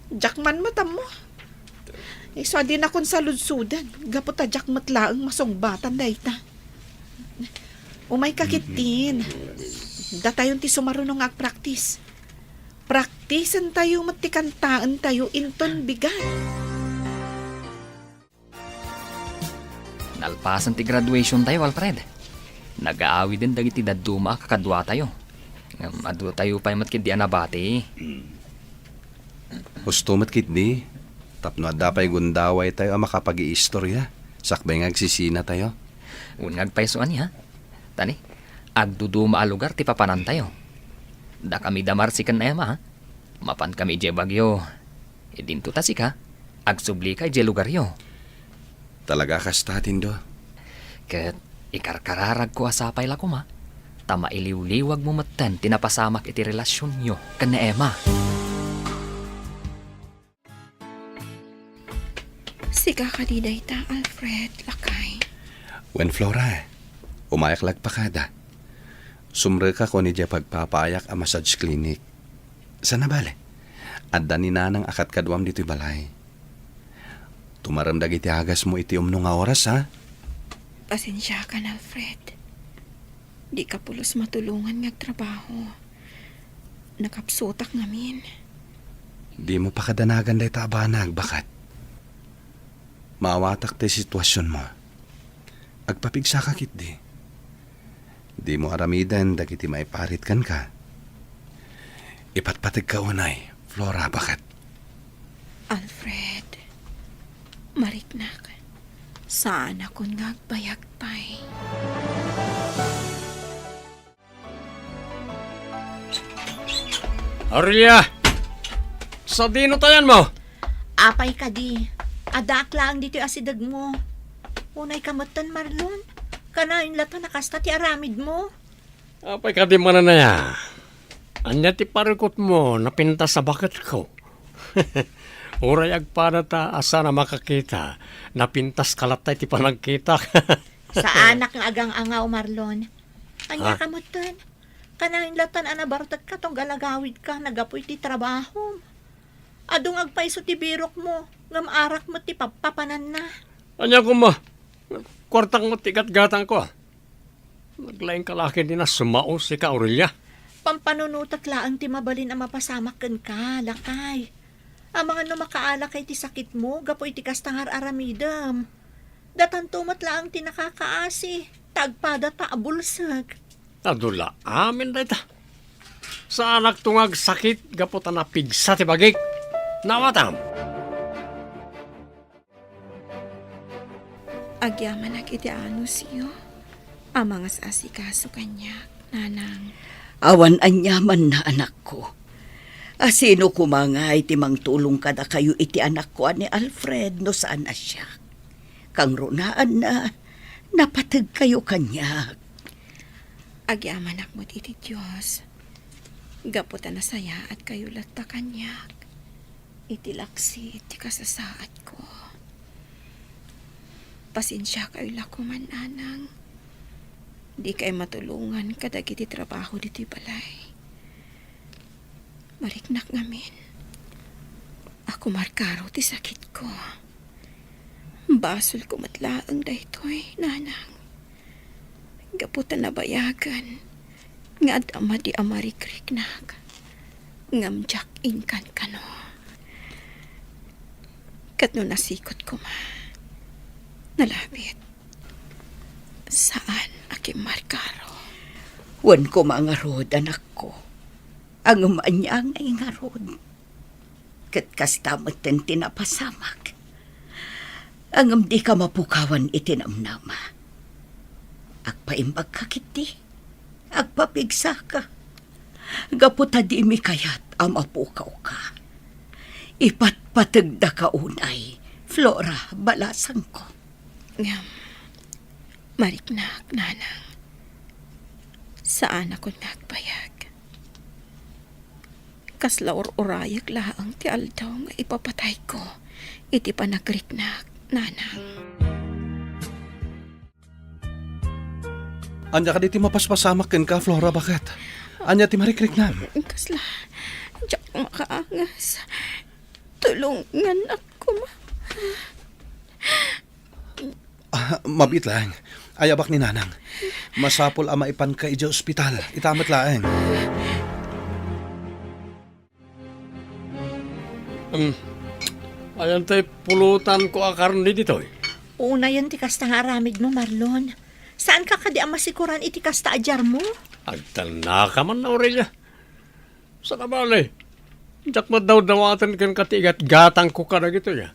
Jakman matam mo. Iso din akong saludsudan. Gaputa jakmat laang masungbatan day ta. Umay kakitin. Datayon ti sumarunong agpraktis. Praktisan tayo matikantaan tayo inton bigat. Nalpasan ti graduation tayo, Alfred. Nag-aawi din dagiti daduma kakadwa tayo. Adu tayo pa matkid di anabati. Gusto mat kitdi. Tapno at dapay gundaway tayo ang makapag-iistorya. Sakbay ngagsisina tayo. Unag paisuan niya. Tani, agduduma a lugar ti papanan tayo. Da kami damar si kan Emma, ha? Mapan kami je bagyo. Idinto ta si ka, agsubli ka je lugar yo. Talaga kasta, Tindo. Ket ikarkararag ko asapay la ko ma. Tama iliw-liwag mo matan tinapasamak iti relasyon nyo kan Emma. Siga ka di dayta, Alfred, lakay. Wen Flora, umayaklag pa kada. Sumre ka ko ni Diya pagpapayak a massage clinic. Sana bale? Adda ni nanang akat kadwam dito'y balay. Tumaramdag iti agas mo iti nga oras, ha? Pasensya ka na, Alfred. Di ka pulos matulungan nga trabaho. Nakapsutak ngamin. Di mo pa kadanagan day tabanag, bakat? Maawatak ti sitwasyon mo. Agpapigsa ka kit di. Di mo aramidan dagiti maiparit kan ka. Ipatpatig ka unay, Flora, bakat? Alfred, mariknak. Saan ako ngagbayagpay? Aurelia! Sa dino tayan mo? Apay ka di. Adak lang dito asidag mo. Unay kamatan, Marlon. Kanain lato nakasta ti aramid mo. Apay ka di mananaya. Anya ti parikot mo napinta sa bakat ko. Uray agpanata asa na makakita. Napintas kalatay ti panagkita. Sa anak nga agang angaw, Marlon. Anya kamatan. Kanain latan anabartag ka tong galagawid ka. Nagapoy ti trabaho. Adong agpaiso ti birok mo. Ngam arak mo ti papanan na. Anya ko ma. Kwartang mo tigat-gatang ko. Naglaing kalaki din na sumao si ka Aurelia. Pampanunutat laang ti mabalin ang mapasamak kan ka, lakay. Ang mga no makaala kay ti sakit mo, gapoy ti kastangar aramidam. Datan tumat laang ti nakakaasi, tagpada ta abulsag. Adula, amin da ita. Sa anak tungag sakit, gapot na pigsa ti bagik. Nawatam. Agyaman na kiti ano siyo. Ang mga sasikaso kanya, nanang. Awan anyaman na anak ko. Asino kumangay ti mangtulong kada kayo iti anak ko ni Alfred no saan na siya. Kang runaan na napatag kayo kanya. Agyaman akmo iti Diyos. Gaputan na saya at kayo lata kanya. Iti laksi iti kasasaat ko. Pasensya kayo lakuman, anang. Di kay matulungan kadag iti trabaho diti balay. Mariknak ngamin. Ako markaro ti sakit ko. Basol ko matlaang daytoy, nanang. Gaputan na bayagan. Nga adama di amarikrik-nak. Ngamjak inkan kano. Kat no nasikot ko ma. Nalabit. Saan aking markaro? Wan ko mga rod, anak ko. Ang umanyang ay nga rod. Kat kastamot ten tinapasamak. Ang di ka mapukawan itinamnama. Agpaimbag ka kiti. Agpapigsa ka. Gaputa di mi kayat amapukaw ka. Ipatpatagda ka unay. Flora, balasang ko. Ngam, mariknak, nanang. Saan ako nagbayag? Kaslaor urayag laang ti aldaw nga ipapatay ko. Iti panagriknak, nanang. Anya ka di ti mapaspasamak ken ka, Flora, bakit? Anya ti marikrik na. Kasla, diyak makaangas. Tulungan ako, ma. Mabit lang. Ayabak ni nanang. Masapol ama ipan ka ija ospital. Itamat laeng. Ayan tayo pulutan ko akarn dito eh. Una yan ti kasta nga aramid mo, Marlon. Saan ka kadi ang masikuran iti kasta ajar mo? Agtana ka man, Aurelia. Sa nabali. Diyak mo daw dawatan kan katigat gatang ko ka na gito ya.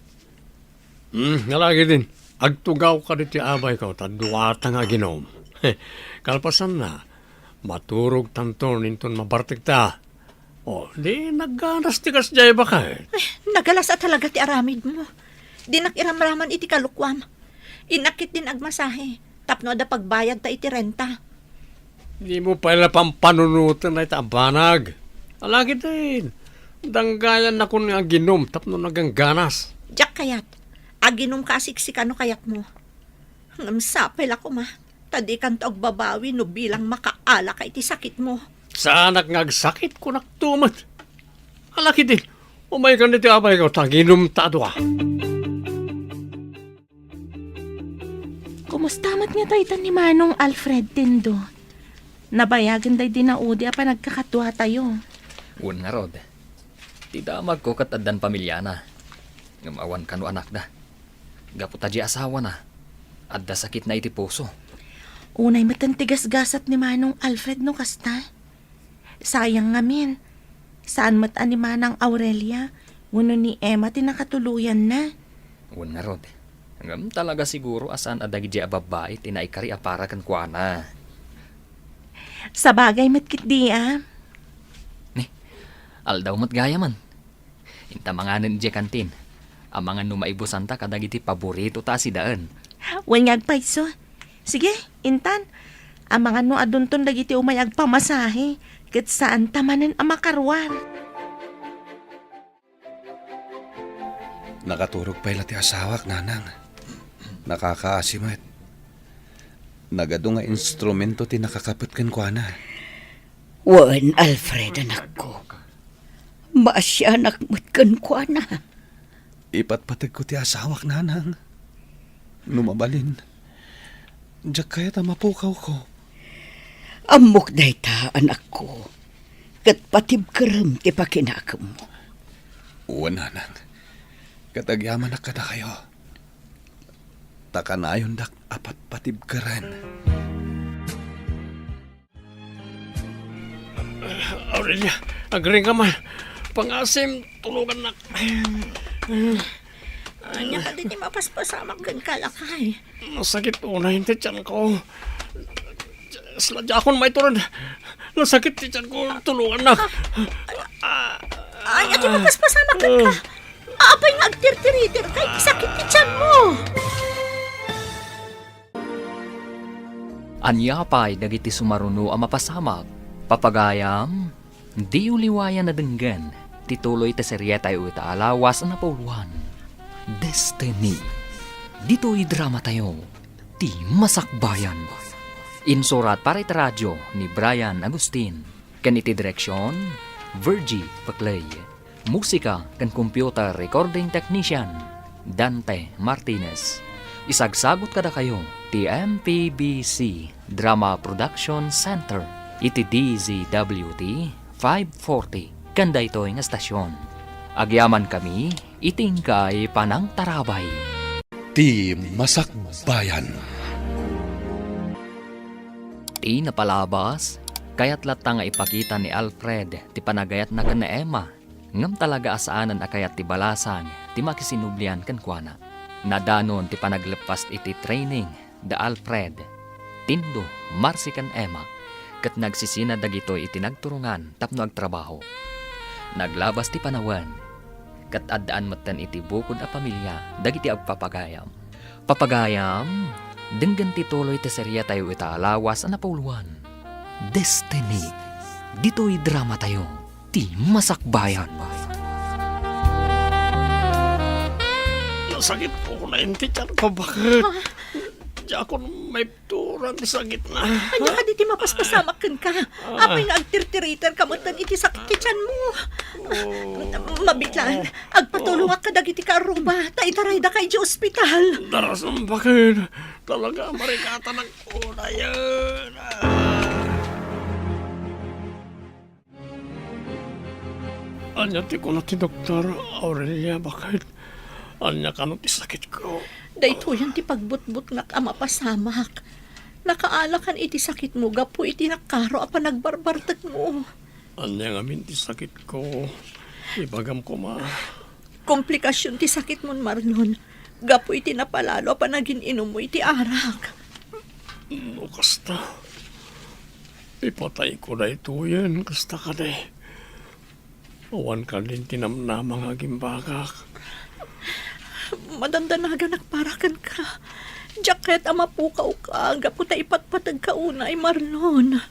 Nalagi din. Agtugaw ka dito abay ko, taduwata nga ginom. Kalpasan na, maturog tanto ninton mabartig ta. O, di nagganas tigas jay ba ka? Nagalasa talaga ti aramid mo. Di nakiramraman iti kalukwam. Inakit din agmasahe. Tapno da pagbayad ta iti renta. Di mo pala pampanunutan na itabanag. Alagi din. Danggayan na ko nga ginom, tapno nagangganas. Diyak kayat. Aginom ka asiksikan no kayat mo. Ngamsapel ako ma. Tadi kan to agbabawi no bilang makaala ka iti sakit mo. Sa anak ngagsakit ko naktumat. Alaki din. Umay ka nito abay ko, taginom tadwa. Kumusta mat nga tayo ni Manong Alfred Tindo? Nabayagan day din na udi apa nagkakatwa tayo. Un nga rod. Ti damag ko kat addan pamilya na. Ngamawan kano anak da. Gaputa di asawa na. Adda sakit na iti puso. Unay matantigas-gasat ni Manong Alfred no kasta. Sayang ngamin. Saan matan ni Manang Aurelia? Nguno ni Emma tinakatuluyan na. Un nga rod. Ngam talaga siguro asan adagi di babae tinaikari apara kan kuana. Sa bagay matkit di Aldaw mat gaya man. Inta manganan di kantin. Ang mga numaibusan ta kadagiti paborito ta si daan. Wanyag paiso. Sige, intan. Ang mga no adunton dagiti umayag pamasahe. Kat saan tamanan ang makarwar. Nakaturog pa ti asawak, nanang. Nakakaasimat. Nagado nga instrumento ti nakakapit kan kwa na. Wan, Alfred, anak ko. Maasya anak mo't kan kwa na. Ipatpatag ko ti asawak, nanang. Numabalin. Diyak kaya ta mapukaw ko. Amok day ta, anak ko. Kat patib karam ti pakinakam mo. Uwan, nanang. Katagyaman na kada kayo. Takanayon dak apat patib karan. Aurelia, agring ka man. Pangasim, tulugan na. Anya ka din mapaspasamak kan kalakay. Nasakit una yung tiyan ko. Sladya akong may turan. Nasakit tiyan ko, tulungan na. Anya di mapaspasamak kan ka. Apay nga agtirtiritir kay sakit ti tiyan mo. Anya pa'y dagiti sumaruno ang mapasamak. Papagayam, di uliwayan na denggan. Tituloy ta seryeta yu alawas na pauluhan. Destiny. Dito'y drama tayo. Ti Masakbayan. Insurat para iti radyo ni Brian Agustin. Kaniti direksyon, Virgie Paclay. Musika kan computer recording technician, Dante Martinez. Isagsagot kada kayo, ti MPBC Drama Production Center. Iti DZWT 540. Kanda ito nga stasyon. Agyaman kami, itingkay panang tarabay. Ti Masakbayan. Ti napalabas, kaya't latang nga ipakita ni Alfred ti panagayat na kan na Emma. Ngam talaga asaanan akayat ti balasang ti makisinublian kan kuana. Nadanon ti panaglepas iti training da Alfred. Tindo, Marcy kan Emma. Kat nagsisina dagito iti nagturungan tapno agtrabaho. Naglabas ti panawan. Kat addaan matan iti bukod a pamilya dagiti agpapagayam. Papagayam, denggan ti tuloy ti serya tayo italawas na pauluan. Destiny. Dito'y drama tayo. Ti Masakbayan. Nasakit po na yung tiyan ko. Bakit? Di ako may turan sa gitna. Anya ka di mapaspasamak kan ka. Apay nga agtirtiritir kamutan iti sakit ti tiyan mo. Mabitlaan, agpatulong ka dagiti ka aruba. Taitaray da kay di ospital. Darasang bakit? Talaga marikata ng una yan. Anya ti ko na ti Dr. Aurelia, bakit? Anya ka no ti sakit ko. Dayto yan ti pagbutbut nga ka mapasamak. Nakaalakan iti sakit mo, gapo iti nakaro apa nagbarbartag mo. Anya nga min ti sakit ko. Ibagam ko ma. Komplikasyon ti sakit mo, Marlon. Gapo iti napalalo apa naging inom mo iti arak. No, kasta. Ipatay ko na ito yan. Kasta ka na eh. Awan ka din tinamnamang aging bagak. Madandanagan nagparakan ka. Jacket ama pukaw ka. Gapo ta ipatpatag ka unay, Marlon.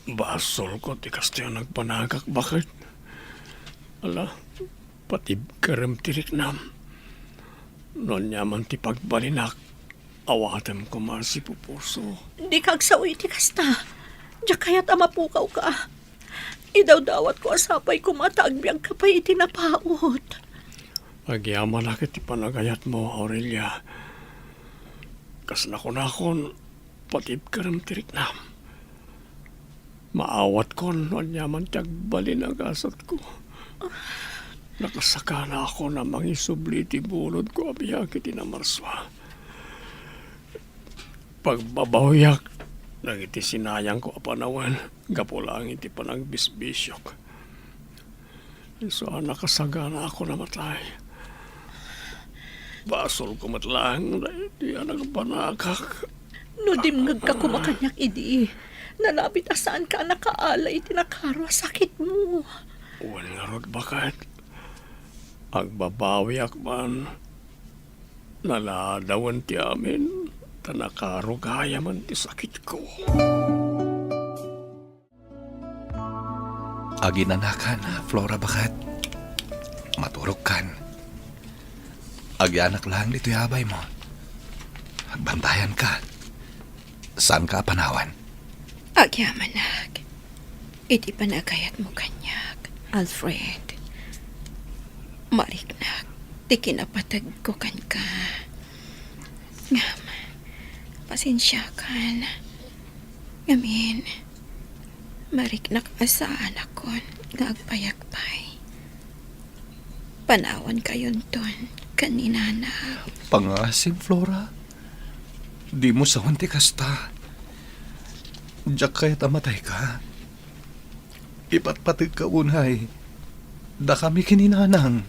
Basol ko ti kasta yung nagpanagak. Bakit? Ala, patib karem tirik nam. Non yaman ti pagbalinak. Awatem ko si pupuso. Di kagsaw iti kasta. Jakayat ama pukaw ka. Idawdawat ko asapay ko matagbiag ka pa iti napaot. Agyaman na kiti panagayat mo, Aurelia. Kas nakon, patib karem tirik nam. Maawat ko, non yaman tiyag balinagasat ko. Nakasaka na ako na mangisubli ti bulod ko abiyag iti na marswa. Pagbabahuyak, nagiti sinayang ko apanawan, gapulang iti panagbisbisyok. So, nakasaga na ako namatay. Basol ko matlang na iti nagpanakak. No dimngag ka kumakanyak idi. Nalabit asaan ka nakaala iti nakaro sakit mo. Wala rod bakit? Agbabawi akman. Naladawan ti amin. Tanakarugaya man ti sakit ko. Aginanakan, Flora bakat. Maturog kan. Agyanak lang dito yabay mo. Bantayan ka. Saan ka panawan? Agyamanag. Iti panagayat mo kanyak, Alfred. Mariknak, di kinapatag ko kan ka. Ngam, pasensya kan. Ngamin, mariknak asaan akon nga agpayagpay. Panawan kayon ton kaninana. Pangasim, Flora. Di mo sa hunti kasta. Diyak kaya't amatay ka. Ipatpatag ka unay. Da kami kininanang.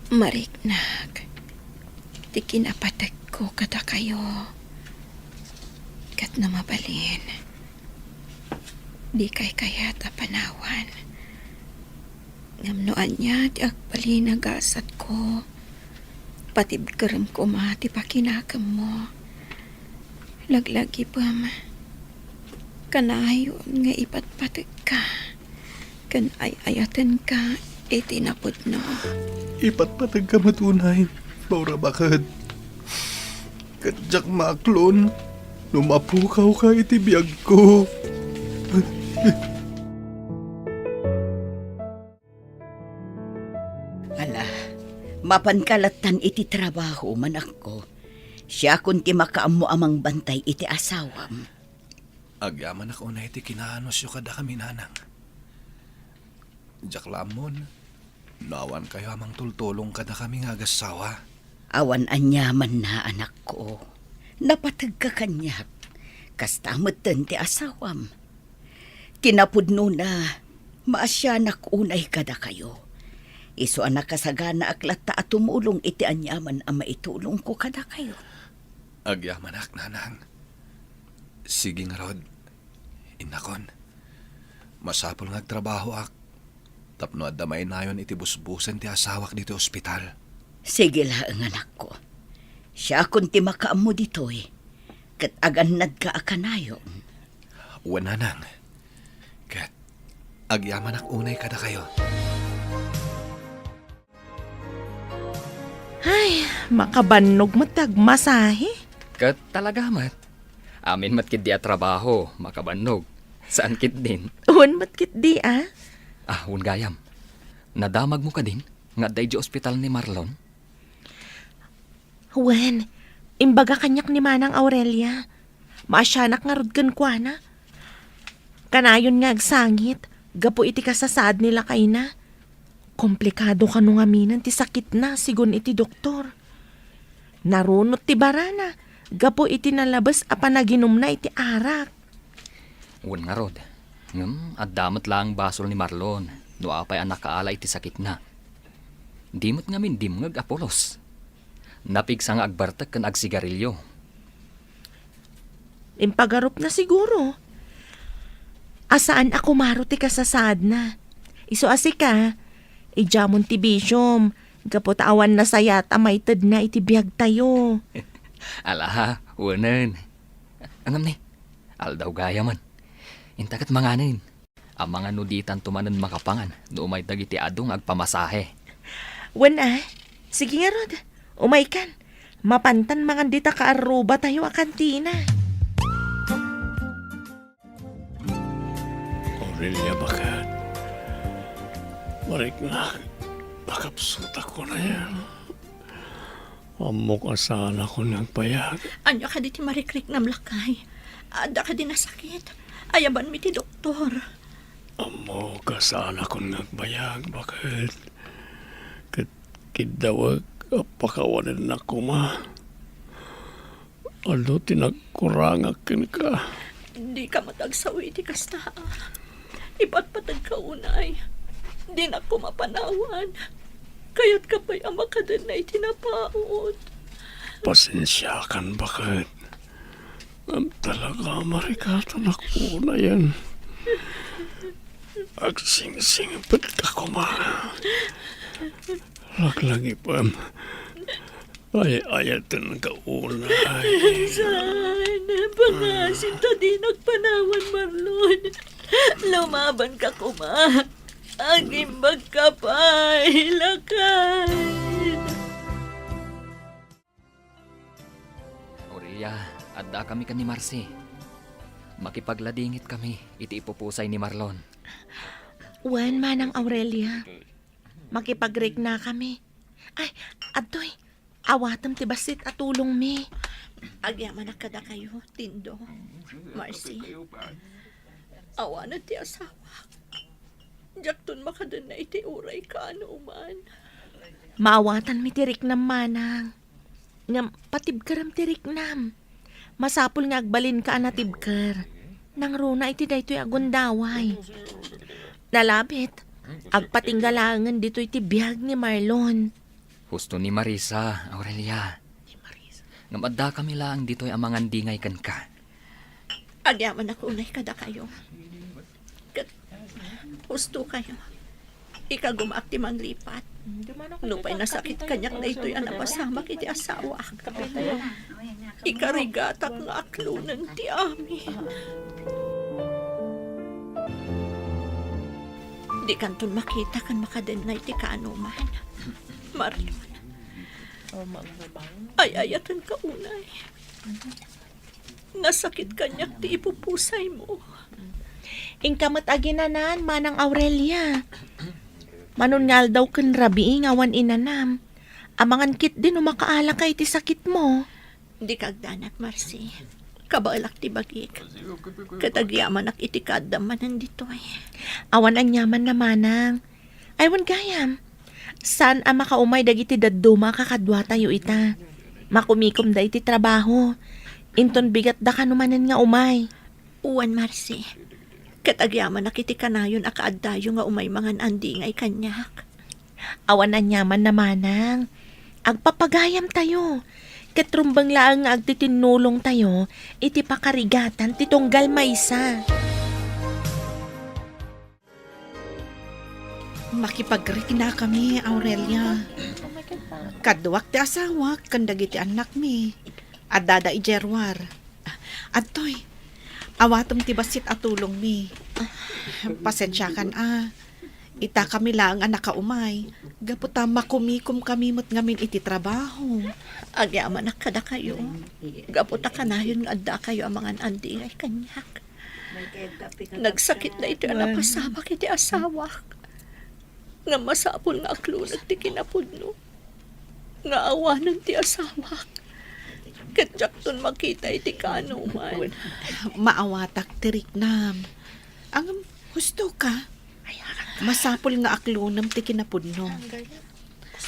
Mariknak, di kinapatag ko kada kayo. Kat na mabalin. Di kay kaya tapanawan. Ngamnoan niya di akbali nagasat ko. Patibkaram ko ti pakinakam mo. Laglagi pa kanayon nga ipatpatag ka. Kanay-ayatan ka itinapod no. Ipatpatag ka matunay, Flora bakad. Kadyak maklon. Lumapukaw ka itibiyag ko. Ala, mapankalatan iti trabaho manak ko. Siya kunti makaammo amang bantay iti asawam. Agyaman ako na iti kinaanos yung kada kami nanang. Diyak lamon, nawan kayo amang tultulong kada kami nga agasawa. Awan anyaman na anak ko. Napatag ka kanyak. Kastamot ti asawam. Kinapudno na, maasyanak unay kada kayo. Iso anak kasagana aklata at tumulong iti anyaman ang maitulong ko kada kayo. Agyaman ak nanang. Sige nga rod, inakon. Masapol nga trabaho ak. Tapno at damay nayon iti busbusan ti asawak dito ospital. Sige laang anak ko. Siya kunti makaammo ditoy. Kat aganad ka akanayon. Wananang. Kat, agyaman ak unay kada kayo. Ay, makabannog mo tagmasahe. Kat talaga mat. Amin matkid di at trabaho, makabannog. Saan kit din? Un matkit di Un gayam. Nadamag mo ka din? Nga day di ospital ni Marlon? Wen, imbaga kanyak ni Manang Aurelia. Maasyanak nga rod kwa. Kanayon nga agsangit, gapo iti kasasad nila kay na. Komplikado ka nung aminan ti sakit na, sigun iti doktor. Narunot ti barana, Gapo iti nalabas a panaginom na iti arak. Un nga rod. At damot lang basol ni Marlon. No apay anak kaala iti sakit na. Dimot nga min dimngag Apolos. Napigsa nga agbartak kan agsigarilyo. Impagarup na siguro. Asaan ako maro ti kasasad na. Iso asi ka, ijamon ti bisyom. Gapot awan na sayat amayted na iti biyag tayo. Ala, unan. Angam ni, aldaw gaya man. Intakat manganin. Ang mga nuditan tumanan makapangan, no umay dagiti adong agpamasahe. Wana, sige nga rod. Umay kan. Mapantan mga dita ka aruba tayo a kantina. Aurelia, bakit? Marik na. Pakapsuta ko na yan. Amok asana ko nagpayag. Anya ka di ti marikrik na mlakay. Ada ka di nasakit. Ayaban mi ti doktor. Amok asana ko nagpayag. Bakit? Kidawag apakawanan na ko ma. Alo tinagkurangakin ka. Di ka matagsawi ti kasta. Iba't patag ka unay. Di na ko mapanawan. Kaya't kapay ang makadan na itinapaot. Pasensya kan bakit? Ang talaga marikata na ko na yan. Agsing-sing ka kuma. Laglagi pa. Ay-ayatan ka unay. Sana, pangasin to di nagpanawan, Marlon. Lumaban ka kuma. Aging magkapay, lakay. Aurelia, adda kami kan ni Marcy. Makipagladingit kami, iti ipupusay ni Marlon. Wan manang Aurelia. Makipag-break na kami. Ay, atoy. Awatam ti basit at tulong mi. Agyaman na kada kayo, Tindo. Marcy. Awa na ti asawa. Jakton makadan na iti uray ka ano man. Maawatan mi tirik nam manang. Ngam patibkaram tirik nam. Masapul nga agbalin ka anatibkar. Nang runa iti daytoy agundaway. Nalabit. Agpatinggalangan dito iti biyag ni Marlon. Husto ni Marisa, Aurelia. Ngam adda kami lang dito'y amangan dingay kan ka. Agyaman ako unay kada kayo. Gusto kayo. Ika gumakti man lipat. Lupay nasakit kanyak na ito'y anapasamak iti asawa. Ika rigatak nga aklunan ti ami. Di kanton makita kan makaden na iti kaanuman. Marlon. Ay-ayatan ka unay. Nasakit kanyak ti ipupusay mo. Ingkamot aginanan manang Aurelia. Manungal daw ken rabi ngawan inanam. Amangan kit din umakaala kay ti sakit mo. Di kagdanak, Marcy. Kabalak ti bagik. Katagyaman ak itikadam nandito ay. Awan anyaman na manang. Aywan gayam. San ang makaumay dagiti dadduma kakadwa tayo ita. Makumikom da iti trabaho. Inton bigat da kanumanan nga umay. Uwan, Marcy. Katagyaman ak iti kanayon akaaddayo nga umay mangan andi ngay kanyak. Awan anyaman na manang. Agpapagayam tayo. Katrumbang laang nga agtitinulong tayo. Iti pakarigatan titunggal maysa. Makipag-break na kami, Aurelia. Kadwak ti asawa, kandag iti anak mi. Adada ijerwar. Adtoy, awatom ti basit at tulong mi. Pasensya kan Ita kami lang ang nakaumay. Gaputa makumikom kami mo't ngamin iti trabaho. Agyaman ak kada kayo. Gaputa kanayon nga adda kayo ang mga andi ngay kanyak. Nagsakit na ito ang napasabak iti asawa. Nga masapol nga aklunag ti kinapudno. Nga awanan ti asawa. Katjakton makita iti kanuman. Maawatak tirik nam. Ang gusto ka? Masapol nga aklunam ti kinapudno.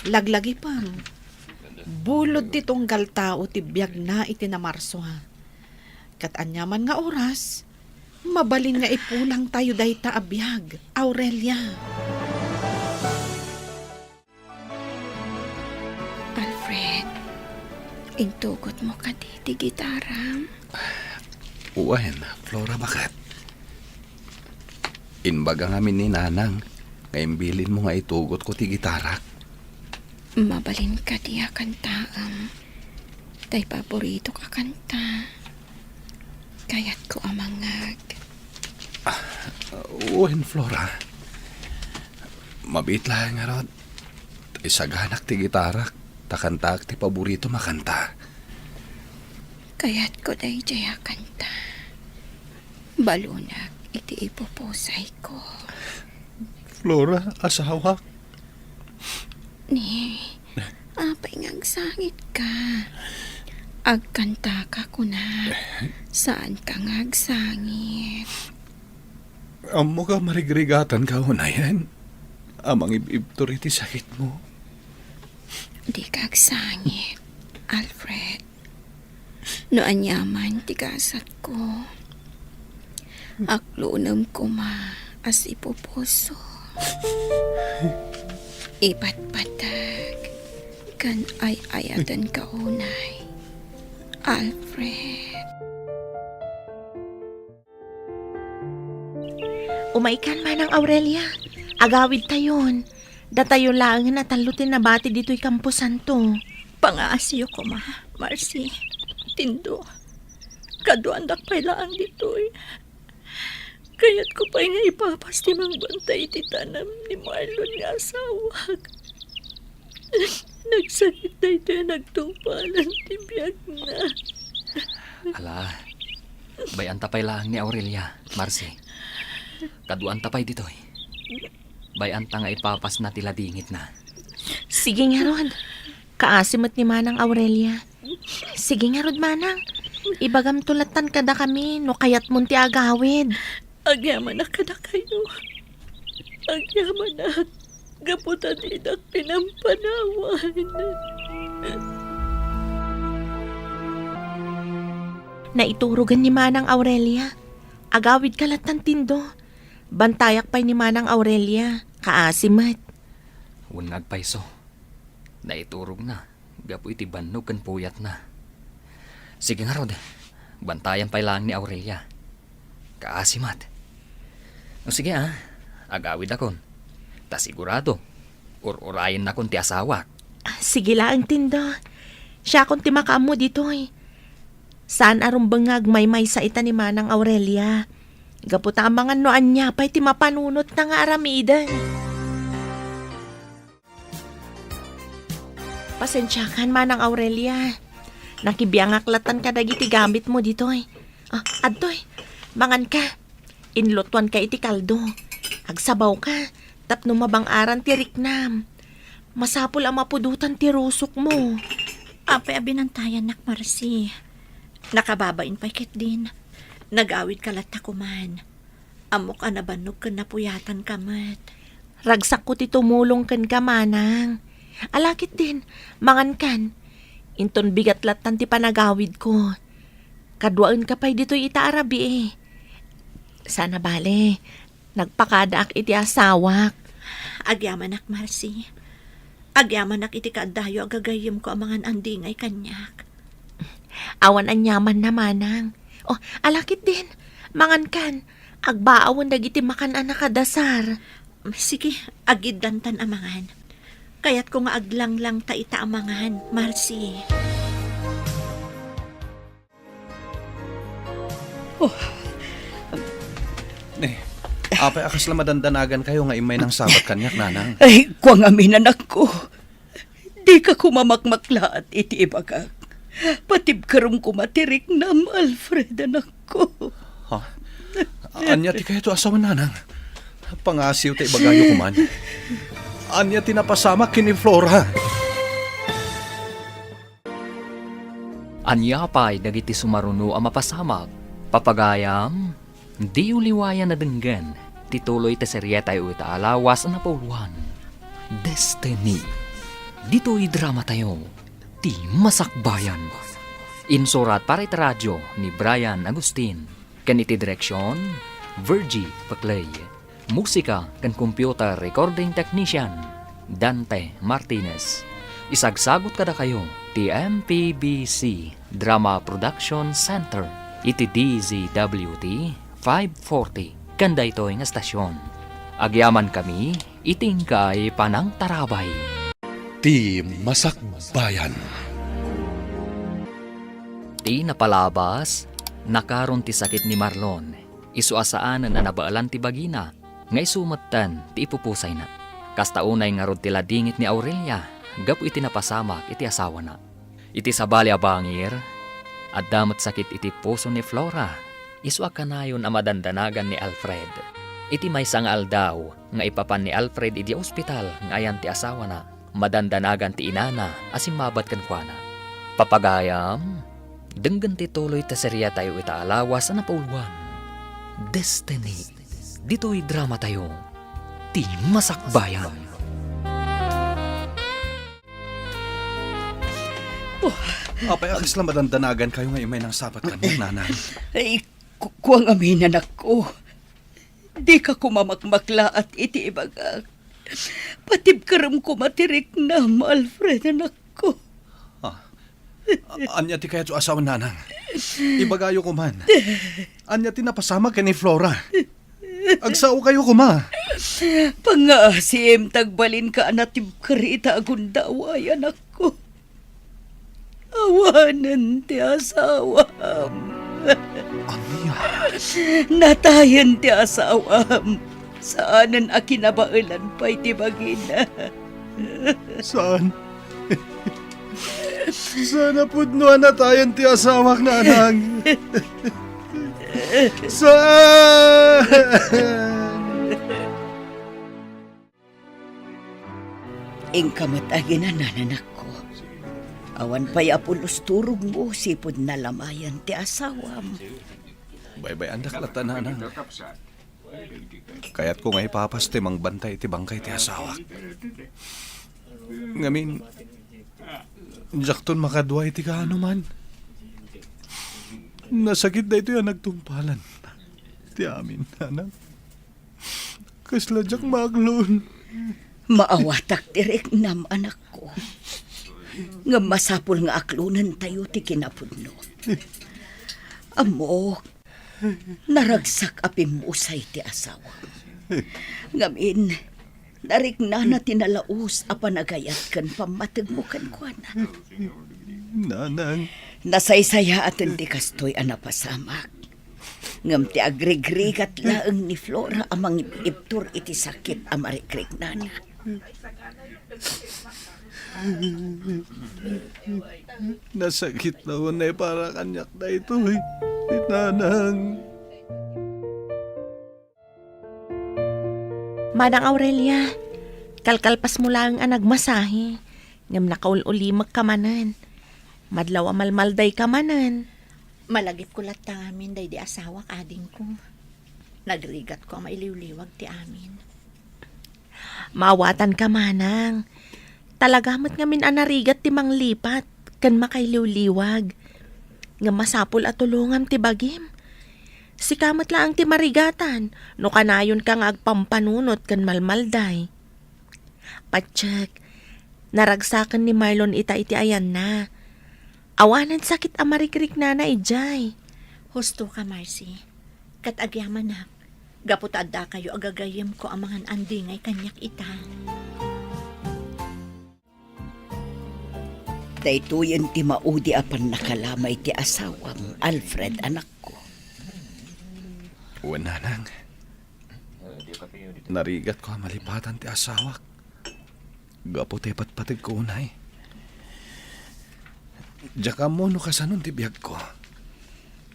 Laglagi pam. Bulod ti tunggal tao ti biyag na iti na Marso ha. Kat anyaman nga oras, mabalin nga ipulang tayo dayta a biyag, Aurelia. Alfred, intugot mo ka ti gitara. Uwan, Flora, bakit? Inbaga ngamin ni Nanang, ngayon bilin mo nga itugot ko ti gitara. Mabalin ka diya kantaam. Tay paborito ka kanta. Kayat ko amangag. Uwan, Flora. Mabit lang nga rod. Isaganak ti gitara, takantak ti paborito makanta. Kayat ko day jaya kanta. Balunag iti ipupusay ko. Flora, asawa. Ni, apay ngagsangit ka. Agkanta ka kuna. Saan ka ngagsangit? Amo ka marigrigatan ka unayan. Amang ibibtor iti sakit mo. Di kagsangit, Alfred. No anyaman tigasat ko. Aklunam ko ma as ipupuso. Ipatpatag kan ay ayatan ka unay, Alfred. Umaikan man ang Aurelia. Agawid tayon. Datayo lang na talutin na bati dito'y Campo Santo. Pangaasiyo ko ma, Marcy. Tindo. Kaduandak pa'y laang dito'y. Kaya't ko pa'y nga ipapasti mang bantay iti tanam ni Marlon nga asawag. Nagsakit na ito nagtungpalan tibiyag na. Ala, bayan tapay lang ni Aurelia, Marcy. Kaduan tapay dito eh. Bayan ta nga ipapas na tila dingit na. Sige nga Rod. Kaasimat ni Manang Aurelia. Sige nga Rod Manang. Ibagam tulatan kada kami no kayat munti agawid. Agyaman na kada kayo. Agyaman na. Gaputan inak pinampanawan. Naiturugan ni Manang Aurelia. Agawid kalat ng tindo. Bantayak pa'y ni Manang Aurelia. Kaasimat. Unag paiso. Naiturog na. Gapu iti bannog kan puyat na. Sige nga Rod. Bantayan pa'y lang ni Aurelia. Kaasimat. O sige agawid akon. Ta sigurado. Urayin na kon ti asawak. Sige lang tindo. Siya kung timaka mo dito eh. Saan arumbangag may sa ita ni Manang Aurelia. Gaputa ang mga noan niya pa'y timapanunot na nga aramidan. Pasensyakan Manang Aurelia. Nakibiyangaklatan ka dagiti gamit mo dito eh. Adtoy, mangan ka. Inlutuan ka iti kaldo. Agsabaw ka. Tapno mabang-aran ti riknam. Masapul ang mapudutan ti rusok mo. Apay abinantayan nak Marcy. Nakababain pa'y kit din. Nagawid kalat na kuman. Amok anabanog ka napuyatan kamat. Ragsak ko ti tumulong kan ka Manang. Alakit din, mangan kan. Inton bigat latan ti panagawid ko. Kaduaan ka pa'y dito itaarabi eh. Sana bale, nagpakadaak iti asawak. Agyaman nak Marcy. Agyaman nak iti kaadayo agagayim ko ang mga andingay kanyak. Awan anyaman na Manang. Alakit din, mangan kan. Agbaawan dagiti makan anak kadasar. Sige, agiddantan amangan. Kaya't ko nga aglang-lang ta ita amangan, Marcy. Apay akas lang madandanagan kayo nga imay ng sabat kanyak, Nanang. Ay, kuwang amin anak ko. Di ka kumamakmaklaat iti ibagak. Patib karong kumatirik nam, Alfred, anak ko. Ha? Anya ti kayo to asawa, Nanang. Pangasiw ti ibagayo kuman. Anya ti napasama kini Flora. Anya pa'y dagiti sumaruno ang mapasamak. Papagayam, di uliwayan na denggan. Tituloy ta seryeta yu itaalawas na pauluhan. Destiny. Dito'y drama tayo. Ti Masakbayan. Insurat para iti radyo ni Brian Agustin. Kan iti direksyon, Virgie Paclay. Musika kan computer recording technician, Dante Martinez. Isagsagot kada kayo, ti MPBC Drama Production Center. Iti DZWT 540. Kanda ito nga stasyon. Agyaman kami, itingkay panang tarabay. Ti Masakbayan. Ti napalabas, nakaron ti sakit ni Marlon. Isuasaan na nabaalan ti bagina, nga isumatan ti ipupusay na. Kastaunay nga rod ti ladingit ni Aurelia, gapu iti napasamak iti asawa na. Iti sabali abangir, at damot sakit iti puso ni Flora, isua kanayon a madandanagan ni Alfred. Iti may sangal daw, nga ipapan ni Alfred iti ospital, nga ayan ti asawa na, madandanagan ti inana, asim mabat kankwana. Papagayam, denggan ti tuloy ta serya tayo itaalawas na napauluan. Destiny. Dito'y drama tayo. Ti Masakbayan. Apay akas lang madandanagan kayo nga imay ng sapat kami, nanang. Ay, kuwang amin anak ko. Di ka kumamakmakla at iti ibagak. Patib karam ko matirik na, Alfred, anak ko. Anya ti kaya to asawa nanang. Ibagayo ko man. Anya ti napasama kay ni Flora. Agsao kayo kuma. Pangasim, tagbalin ka anatib karita agundaway, anak ko. Awanan ti asawam. Anya? Natayan ti asawam. Saanan a kinabailan pa'y ti bagina. Saan? Sana pudnuan na tayo ti asawak nanang. Saan? Ingkamatagin na nananak ko. Awan pa'y apulos turog mo, sipod na lamayan ti asawam. Bye-bye, andak lata nanang. Kaya't ko nga ipapas ti mang bantay ti bangkay ti asawak. Ngamin, jakton makadway ti kaano man. Nasakit na ito yan nagtumpalan. Ti amin, nanang. Kasla jak maglon. Maawatak direk nam anak ko. Nga masapol nga aklunan tayo ti kinapudno. Amok, naragsak apim usay ti asawa. Ngamin, narik na tinalaos a panagayat kan pamatag mo kan kuana. Nanang. Nasaysaya atin ti kastoy anapasamak. Ngam ti agrigrigat laeng ni Flora amang iptur iti sakit amarikrig nana. Nasakit na unay para kanyak na ito eh. Nanang. Manang Aurelia, kalkalpas mo lang ang nagmasahe. Ngam nakaul-ulimag ka manan. Madlaw amalmalday ka manan. Malagip ko lat amin day di asawa ading ko. Nagrigat ko ang mailiwliwag ti amin. Maawatan ka manang. Talagamot ngamin anarigat ti manglipat. Kan makailiwliwag. Nga masapul at tulungam ti bagim. Sikamat lang ti marigatan. No kanayon ka nga agpampanunot kan malmalday. Patsyak, naragsakan ni Marlon iti ayan na. Awanan sakit amarikrik na ijay. Husto ka, Marcy. Kat agyaman na. Gapot adda kayo agagayim ko ang mga andingay kanyak ita. Daytoyen ti maudi apan nakalamay ti asawam, Alfred, anak ko. Nanang. Narigat ko ang malipatan ti asawak. Gapot ay patpatig ko unay. Diyaka mo no kasanon ti biyag ko.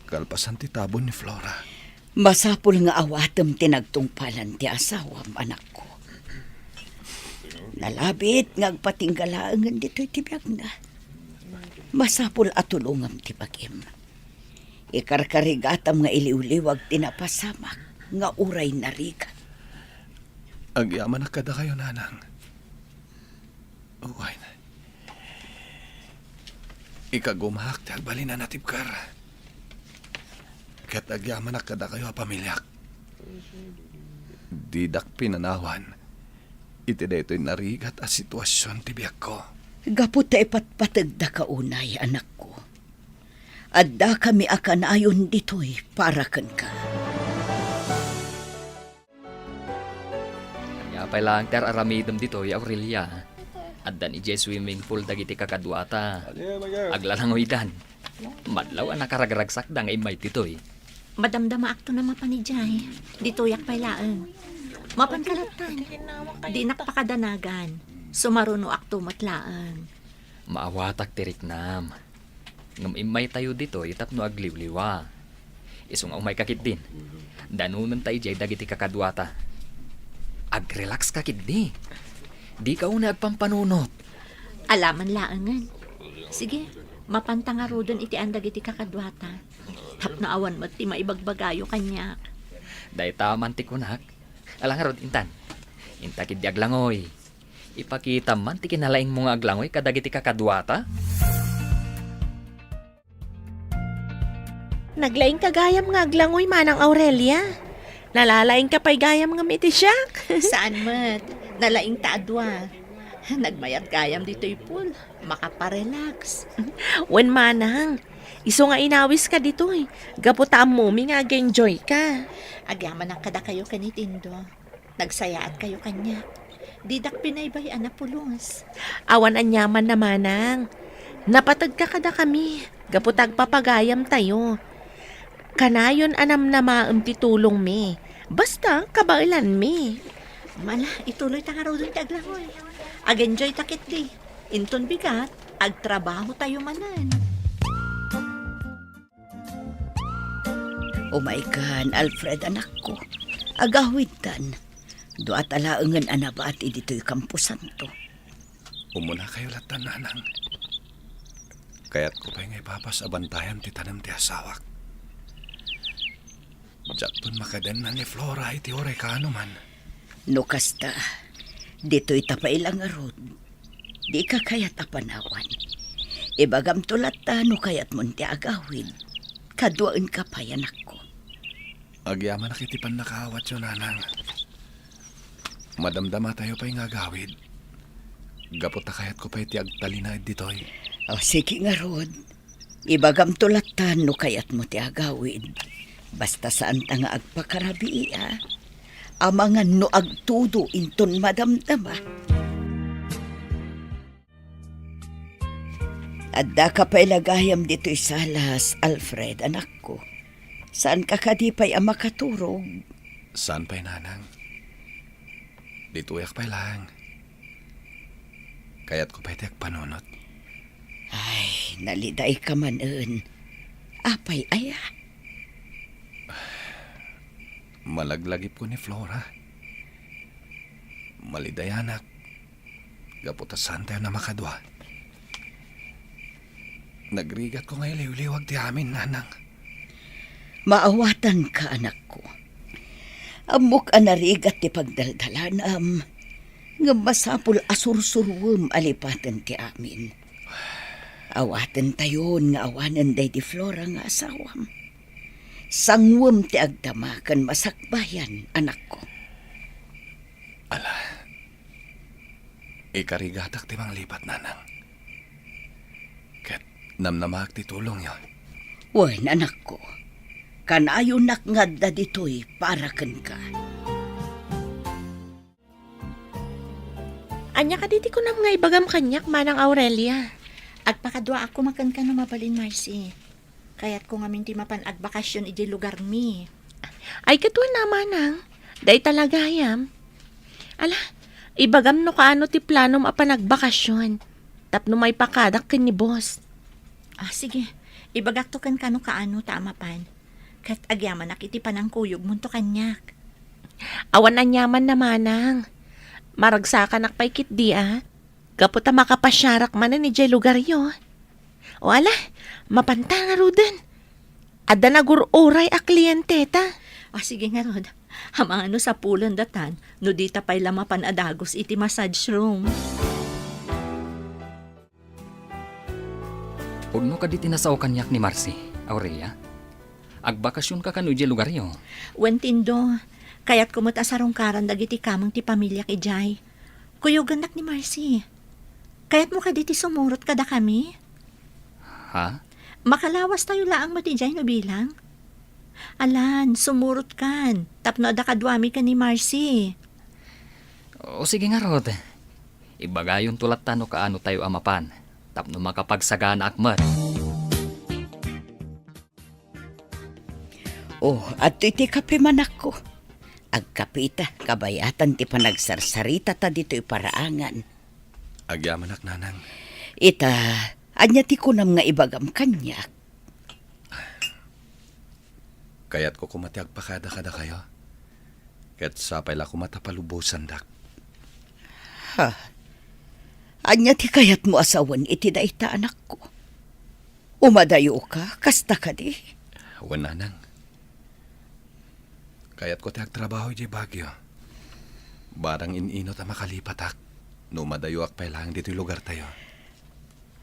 Kalpasan ti tabon ni Flora. Masapul nga awatem tinagtungpalan ti asawam, anak ko. Nalabit ngagpatinggalaangan dito'y tibiyag na. Masapul atulungam ti bagim. Ikarkarigatam nga iliwliwag tinapasamak nga uray narigat. Agyaman na kada kayo, nanang. Uway na. Ikagumahak ti agbalin na natibkar. Ket agyaman na kada kayo a pamilyak. Didak pinanawan. Iti daytoy narigat a sitwasyon ti biyak ko. Gapot ta ipatpatag da kaunay, anak ko. Adda kami akan ayon ditoy para kan ka. Kanya pa lang ter aramidem dito Aurelia. Addan ije swimming pool dagiti kakadwata. Aglalangoy dan. Madlaw ang nakaragragsak da nga imay titoy. Madamdama akto na mapanijay. Dito yak pailaan. Mapankalatan. Di nakpakadanagan. Sumaruno akto matlaan. Maawatak tiriknam. Ngam imay tayo dito itapno agliwliwa. Isong umay kakit din. Danunan tayo jay dagiti kakadwata. Agrelax kakit di. Di ka una agpampanunot. Alaman laangan. Sige, mapantangarodon iti andag iti kakadwata. Tapno awan mo ti maibagbagayo kanya. Day taman ti kunak. Alang rod intan. Intakid di aglangoy. Ipakita man ti kinalaing mga aglangoy kadagiti kakadwata. Naglaing kagayam nga aglangoy manang Aurelia. Nalalaing ka pa'y gayam nga miti siya. Saan mat? Nalaing taadwa. Nagmayat gayam dito'y pool. Makaparelax. Wen manang, iso nga inawis ka dito eh. Gaputaan mo mi nga enjoy ka. Agyaman ang kada kayo kanitindo. Nagsayaat kayo kanya. Didak pinaybay na pulos. Awan anyaman na manang. Napatag ka kada kami. Gaputag papagayam tayo. Kanayon anam na maam titulong mi. Basta kabailan mi. Mala, ituloy tangaraw dun ti aglangoy. Ag-enjoy takit di. Inton bigat, agtrabaho tayo manan. Oh my God, Alfred, anak ko. Agawid tan. Doat alaangan anabati dito'y kampusan to. Umuna kayo latan, nanang. Kaya't ko pa'y ngay papas abantayan ti tanam ti asawak. Diyaktun makaden na ni Flora iti oray ka ano man. No kasta, dito'y tapailang arod. Di ka kayat apanawan. Ibagam tulat ta no kayat mo ti agawid. Kaduaan ka pa anak ko. Agyaman na kitipan nakawat yun, nanang. Madamdama tayo pa'y nga gawid. Gapot na kayat ko pa'y ti agtalinaid ditoy. O sige nga rod. Ibagam tulat ta no kayat mo ti agawid. Basta saan ta nga agpakarabi amangan no agtudo inton madamdama. Adda ka pa'y lagayam dito'y salas, Alfred, anak ko. Saan ka kadipay ang makaturog? Saan pa'y nanang? Dituyak pa'y lang. Kaya't ko pa'y tiyak panunot. Ay, naliday ka manen. Apay aya. Malaglagip ko ni Flora. Malidayanak. Gaputasan tayo na makadwa. Nagrigat ko ngay liwliwag ti amin, nanang. Maawatan ka, anak ko. Amok anarigat ti pagdaldalanam. Nga masapul asursurwem alipatan ti amin. Awatan tayon nga awanan day di Flora nga asawam. Sangwem ti agdamakan masakbayan, anak ko. Ala. Ikarigatak ti mga lipat, nanang. Ket namnamak ti tulong yon. Wen, anak ko. Kanayo nakngad da ditoy para ken ka. Anya ka diti ko na mga ibagam kanyak manang Aurelia. Agpakadwa ako makan ka na mabalin, Marcy. Kaya't ko nga minti mapan agbakasyon iti lugar mi. Ay katuan na manang. Day talagayam. Ala, ibagam no kaano ti plano mapan agbakasyon. Tapno may pakadak kin ni boss. Sige. Ibagak to kan kano kaano tama pan. Kat agyaman nakiti pa ng kuyog munto kanyak. Awan anyaman na manang. Maragsakan akpay kit di Gaputa makapasyarak man ni jay lugar yo. O ala, mapanta nga rudan. Ada nagururay a kliyente ta. Sige nga rod. Hamano sa pulon datan, no dita pa'y lamapan adagos iti massage room. Pugno ka di tinasaw kanyak ni Marcy, Aurelia. Agbakasyon ka kanudya lugar yo. Wentindo, kaya't kumut asarong dagiti kamang ti pamilya ki Jay. Kuyog anak ni Marcy. Kaya't mo kaditi sumurot kada kami. Ha? Makalawas tayo laang mati Jay no bilang. Alan, sumurot kan. Tapno ada kadwami ka ni Marcy. O sige nga Rod. Ibagayon tulat tano kaano tayo amapan. Tapno makapagsagana akmat. Oh, at iti kape man ako. Agkapita, kabayatan ti panagsarsarita ta dito'y paraangan. Agyaman ak nanang. Ita, anya ti kunam nga ibagam kanyak. Kaya't ko kumatiag pa kada kayo. Kaya't sapay la kumatapalubusan dak. Ha? Anya ti kayat mo asawan iti daita anak ko. Umadayo ka, kasta ka di. Wan nanang. Kaya't ko tiag trabaho di Bagyo. Barang ininot ang makalipatak. No madayo ak pa lang dito'y lugar tayo.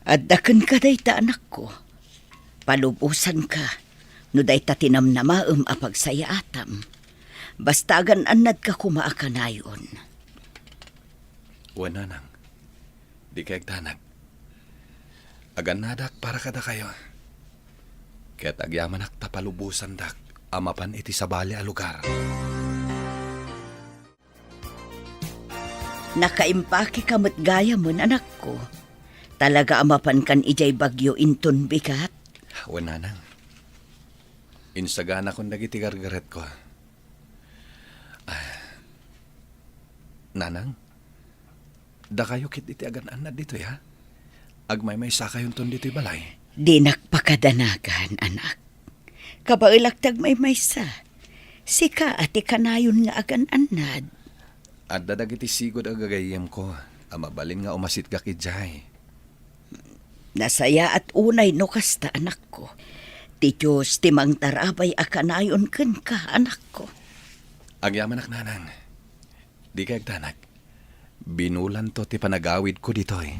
At daken ka daita anak ko. Palubusan ka. No dayta tinamnamaem a pagsaya atam. Basta agan anad ka kumaakanayon. Wan nanang. Di kayag tanag. Agan nadak para kada kayo. Kaya't agyaman ak tapalubusan dak. Amapan iti sabali a lugar. Nakaimpake kamot gaya mo, anak ko. Talaga amapan kan ijay bagyo inton bikat. Wan nanang. Insagana kong dagiti gargaret ko. Nanang, da kayo kit iti agan anad dito ya? Agmay may sakayon ton dito'y balay. Di nakpakadanagan, anak. Kabailagtag may maysa. Sika ati kanayon nga agan anad. At dadag iti sigod agagayem ko. Amabalin nga umasit ka kidjay. Nasaya at unay no kasta, anak ko. Ti Diyos timang tarabay akanayon ken ka, anak ko. Agyaman ak nanang. Di kayag tanag. Binulan to ti panagawid ko dito'y.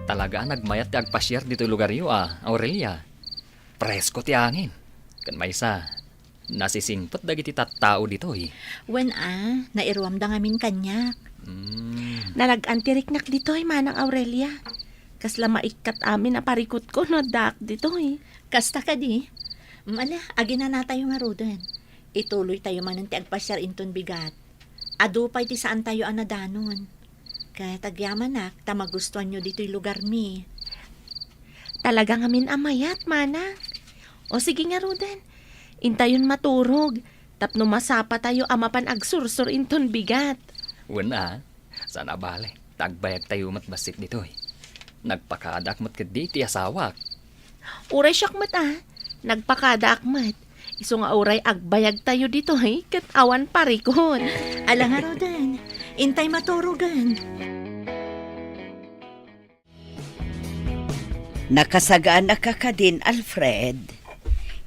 Talaga nagmayat ti agpasyar dito lugar yo Aurelia. Presko ti angin. Kan maysa, nasisingpot dagiti tattao dito When nairuam da ngamin kanyak. Nalagantiriknak dito'y manang Aurelia. Kasla maikat amin a parikot ko no dak dito'y. Kasta ka di. Mala, agina na tayo nga rodan. Ituloy tayo man ti agpasyar inton bigat. Adupay ti saan tayo anadanon. Kaya tagyaman nak, tamagustuhan nyo dito'y lugar mi. Talaga ngamin amayat, manang. O sige nga Rodan, intayon maturog. Tapno masapa tayo amapan agsursur inton bigat. Una, sana bale. Tagbayag tayo matbasik dito Nagpakadak mat kadi ti asawak. Uray syakmat nagpakada akmat. Iso nga uray agbayag tayo dito kat awan parikon. Ala nga rodan, intay maturugan. Nakasagana ka ka din, Alfred.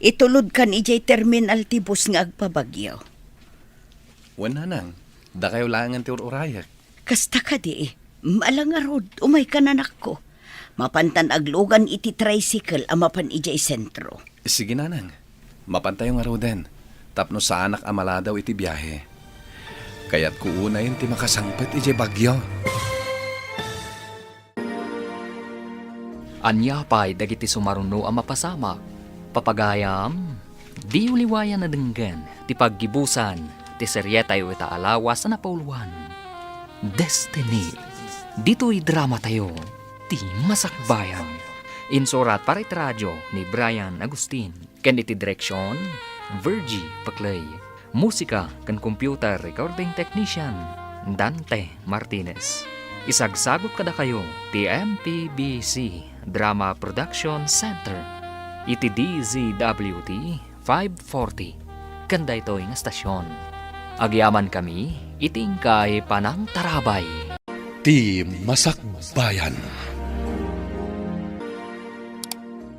Itulod kan ijay terminal tibus nga agpabagyo. Wan nanang. Da kayo langan ti urayak. Kasta ka di, malangarod, umay ka nanak ko. Mapantan aglugan iti tricycle amapan ijay sentro. Sige nanang. Mapantayo nga roden. Tapno sa anak amala daw iti biyahe. Kaya't kuunayin ti makasangpet iti bagyo. Anya pa'y dagiti sumaruno ang mapasamak. Papagayam, di uliwayan na denggan, ti paggibusan, ti seryetay o itaalawas na napauluan. Destiny. Dito'y drama tayo, ti masakbayan. Insurat para iti radyo ni Brian Agustin. Ken iti direksyon, Virgie Paclay. Musika ken computer recording technician, Dante Martinez. Isagsagot kada kayo, ti MPBC Drama Production Center. Iti DZWT 540. Kanda ito nga stasyon. Agyaman kami, itingkay panang tarabay. Ti Masakbayan.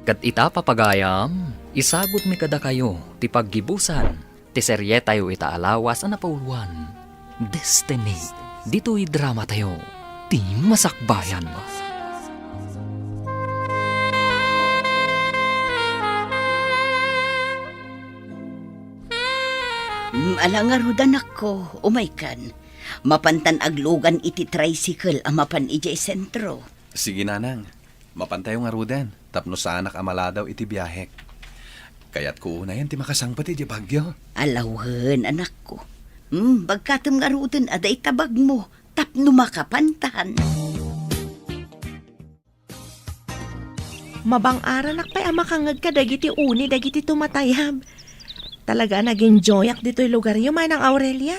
Kat ita papagayam, isagot mi kada kayo, ti paggibusan, ti serye tayo itaalawas na napauluan. Destiny, dito'y drama tayo. iti masakbayan. Alangarudan ako, umaykan. Mapantan aglugan iti tricycle amapan ijay sentro. Sige nanang, mapantay yung arudan. Tapno sa anak amaladaw iti biyahek. Kaya't ko una yan ti makasangpat iti bagyo. Alawhen, anak ko. Bagkatam nga rutin, aday tabag mo. Tapno makapantan. Mabang-aran akpay amakangag ka dagiti uni dagiti tumatayab. Talaga nag-enjoy ak dito'y lugar yung manang Aurelia.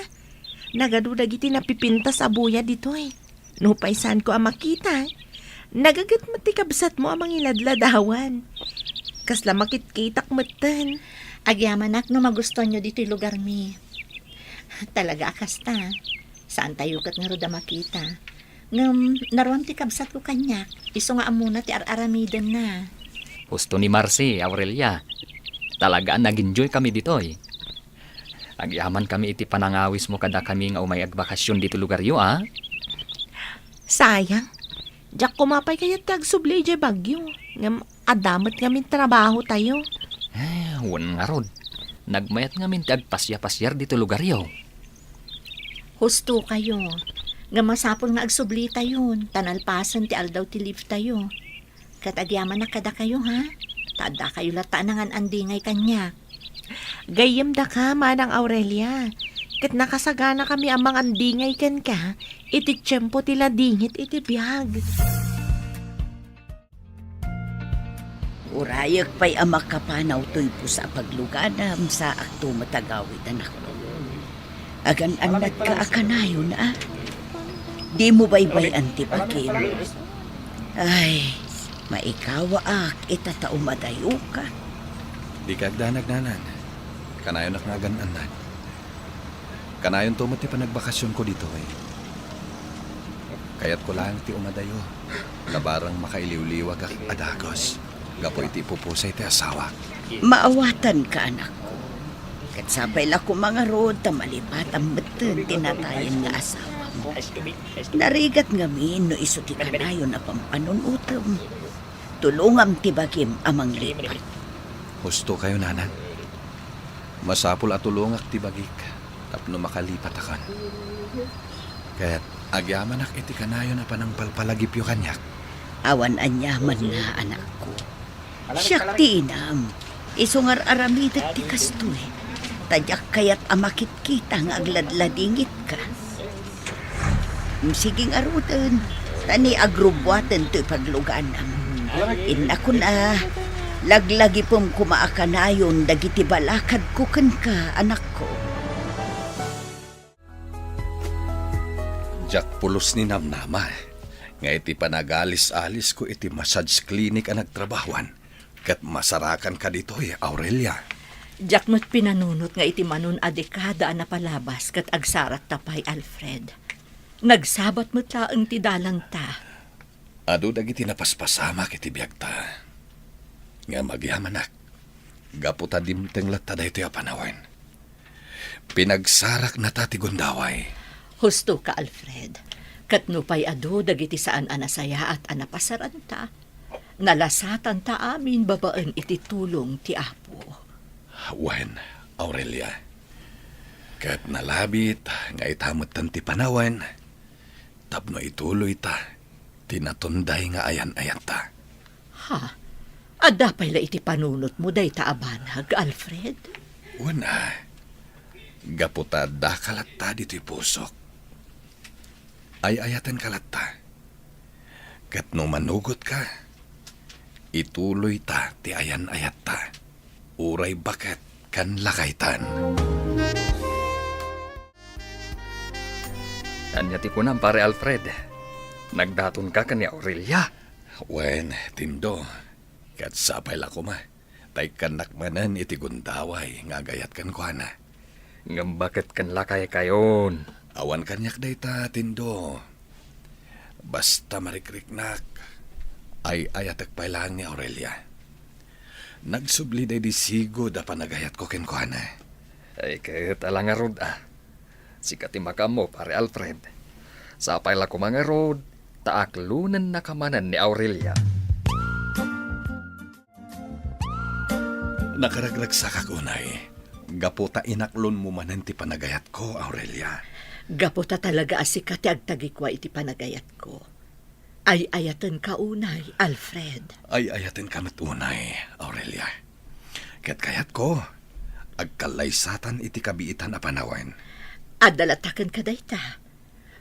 Nagadu dagiti napipinta sa buya dito'y. No paisan ko ang makita. Nagagat matikabsat mo amang iladladawan. Kasla makitkitak matan. Agyamanak no magusto nyo dito'y lugar mi. Talaga akasta. Saan tayo kat nga roda makita? Ngam, naruam ti kabsat ko kanyak. Iso nga amuna ti aramidan na. Gusto ni Marcy, Aurelia. Talaga nag-enjoy kami dito eh. Agyaman kami iti panangawis mo kada kami nga umay agbakasyon dito lugar yo ah. Sayang. Diyak kumapay kayat tagsubli jay bagyo. Ngam adamat ngamin trabaho tayo. Wan nga rod. Nagmayat ngamin ti agpasya-pasyar dito lugar yo. Husto kayo. Nga masapol nga agsubli tayo. Tanalpasan ti aldaw ti lift tayo. Katagyaman na kada kayo ha. Tada kayo latanangan andingay kanya. Gayem da ka, manang Aurelia. Kat nakasagana kami amang andingay kan ka, iti tiyempo tila dingit iti biyag. Urayak pa'y amak kapanaw to'y po sa pagluganam sa akto matagawid anak ko. Agan anat ka akanayon ah. Di mo baybay antipakin. Ay, maikawa ak itatao madayo ka. Di kagdanag nanan. Kanayon ak nga gananan. Kanayon tumot ti panagbakasyon ko dito eh. Kaya't ko lang ti umadayo. Nabarang makailiw-liwag ak adagos. Gapo iti pupusay ti asawa. Maawatan ka anak ko. Kat sapay la ko mga rod tamalipat ang matan tinatayan nga asawa mo. Narigat ngamin no iso ti kanayon na pampanunutom. Tulungam ti bagim amang lipat. Husto kayo nanan. Masapul at tulungak ti bagik. Tapno makalipat akan. Kaya't agyaman ak iti kanayon na panang palpalagip yu kanyak. Awan anyaman na anak ko. Siyak ti inam. Isungar aramidat ti kastoy. Tadyak kayat amakit kita nga agladladingit ka. Siging arutan. Tani agrubwatan to'y pagluganam. Ina ko na. Laglagi pong kumaakanayon dagiti balakad ko kan ka, anak ko. Jack pulos ni namnama. Nga iti panagalis-alis ko iti massage clinic ang nagtrabahuan. Kat masarakan ka dito Aurelia. Jack mo't pinanunot nga iti manon a dekada na palabas kat agsarat tapay Alfred. Nagsabat mo't laang ti dalang ta. Adu dagiti napaspasama kiti biyagta. Nga magyamanak. Gaputa dimteng latta dayto ya panawan. Pinagsarak na tati gundaway. Husto ka Alfred. Katnupay adu dagiti saan anasaya at anapasaran ta. Nalasatan ta amin babaan iti tulong ti Apo. Wen, Aurelia. Kat nalabit nga itamot ti panawan. Tapno ituloy ta. Tinatunday nga ayan-ayan ta. Ha? Adapay la iti panunot mo day taabanag, Alfred? Una, gaputa da kalatta dito'y pusok. Ay-ayatan kalatta. Kat no manugot ka, ituloy ta ti ayan-ayat ta. Uray bakat kan lakaytan. Anya ti kunam pare Alfred. Nagdaton ka ni Aurelia. Wen, tindo. Kat sapay la ko ma. Tay kanak manan iti gundaway nga gayat kan ko na. Ngam bakit kan lakay kayon? Awan kanyak day ta, tindo. Basta marikriknak. Ay ayatek pa lang ni Aurelia. Nagsubli day di sigo da panagayat ko ken ko na. Ay kahit alang nga rod ah. Sikat ti makam mo pare Alfred. Sapay la ko mga rod. taaklunan na kamanan ni Aurelia. Nakaraglag sa kakunay. Gaputa inaklon mo manan ti panagayat ko, Aurelia. Gaputa talaga asika ti agtagikwa iti panagayat ko. Ay ayatan ka unay, Alfred. Ay ayatin ka matunay, Aurelia. Ket kayat ko, agkalaysatan iti kabiitan a panawen. Adalataken ka dayta.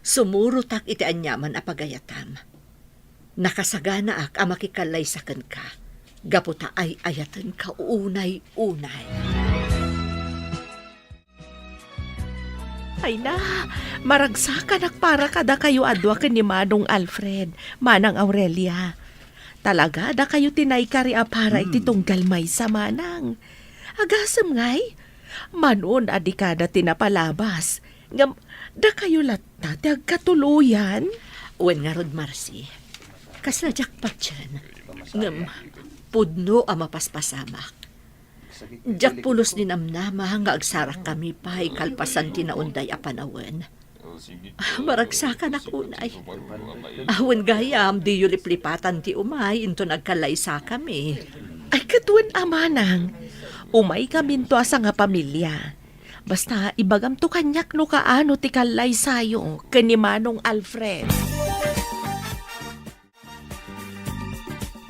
Sumurutak iti anyaman a pagayatam. Nakasagana ak a makikalaysaken ka. Gaputa ay ayatan ka unay-unay. Ay na, maragsakan ak para kada kayo adwa ken ni Manong Alfred, Manang Aurelia. Talaga da kayo tinay kari para iti tunggal may sa Manang. Agasem ngay, manon adikada tinapalabas. Ngam, da kayo latta ti agkatuluyan. Wen nga rod, Marcy. Kasla jackpot yan. Ngam, pudno a mapaspasamak. Jak pulos ni namnama nga agsarak kami pa kalpasan tinaunday a panawen. Maragsakan ako unay. Awan gayam di yuliplipatan ti umay into nagkalaysa kami. Ay katuan amanang, umay kaminto asa nga pamilya. Basta ibagam to kanyak no kaano ti kalay sayo ken ni Manong Alfred.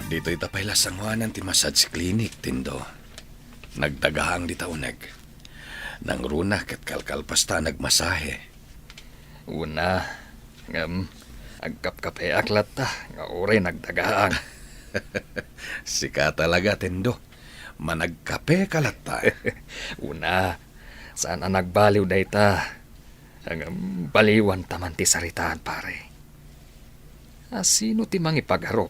Dito itapay lasangwanan ti massage clinic, Tindo. Nagdagahang di tauneg. Nang runa ket kalkalpasta nagmasahe. Una, agkapkape aklat ta, nga oray nagdagaang. Sika talaga, Tindo. Managkape kalata. Una, saan ang nagbaliw dayta? Ang baliwan taman ti saritaan, pare. Sino ti mangipagarop?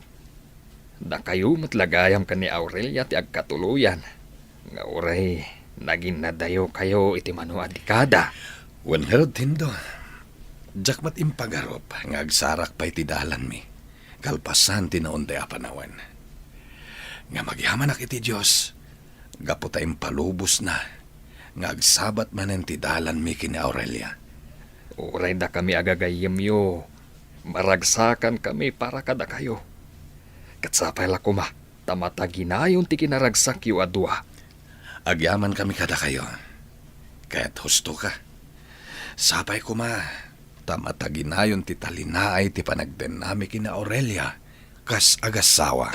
Da kayo matlagayam ka ni Aurelia ti agkatuluyan. Nga oray, naging nadayo kayo iti manuad dekada. Wen herod, Tindo. Jakmat impagarop nga agsarak pa iti dalan mi. Kalpasan tinaunday a panawen. Nga magyaman ak iti Diyos. Gaputa impalubos na. Nga agsabat manen ti dalan mi kini Aurelia. Oray da kami agagayim yo. Maragsakan kami para kada kayo. Katsapay la kuma, tamataginayon ti kinaragsak yu adwa. Agyaman kami kada kayo. Kaya't husto ka. Sapay ko ma, tamataginayon ti talinaay ti panagdenami kina Aurelia, kas agasawa.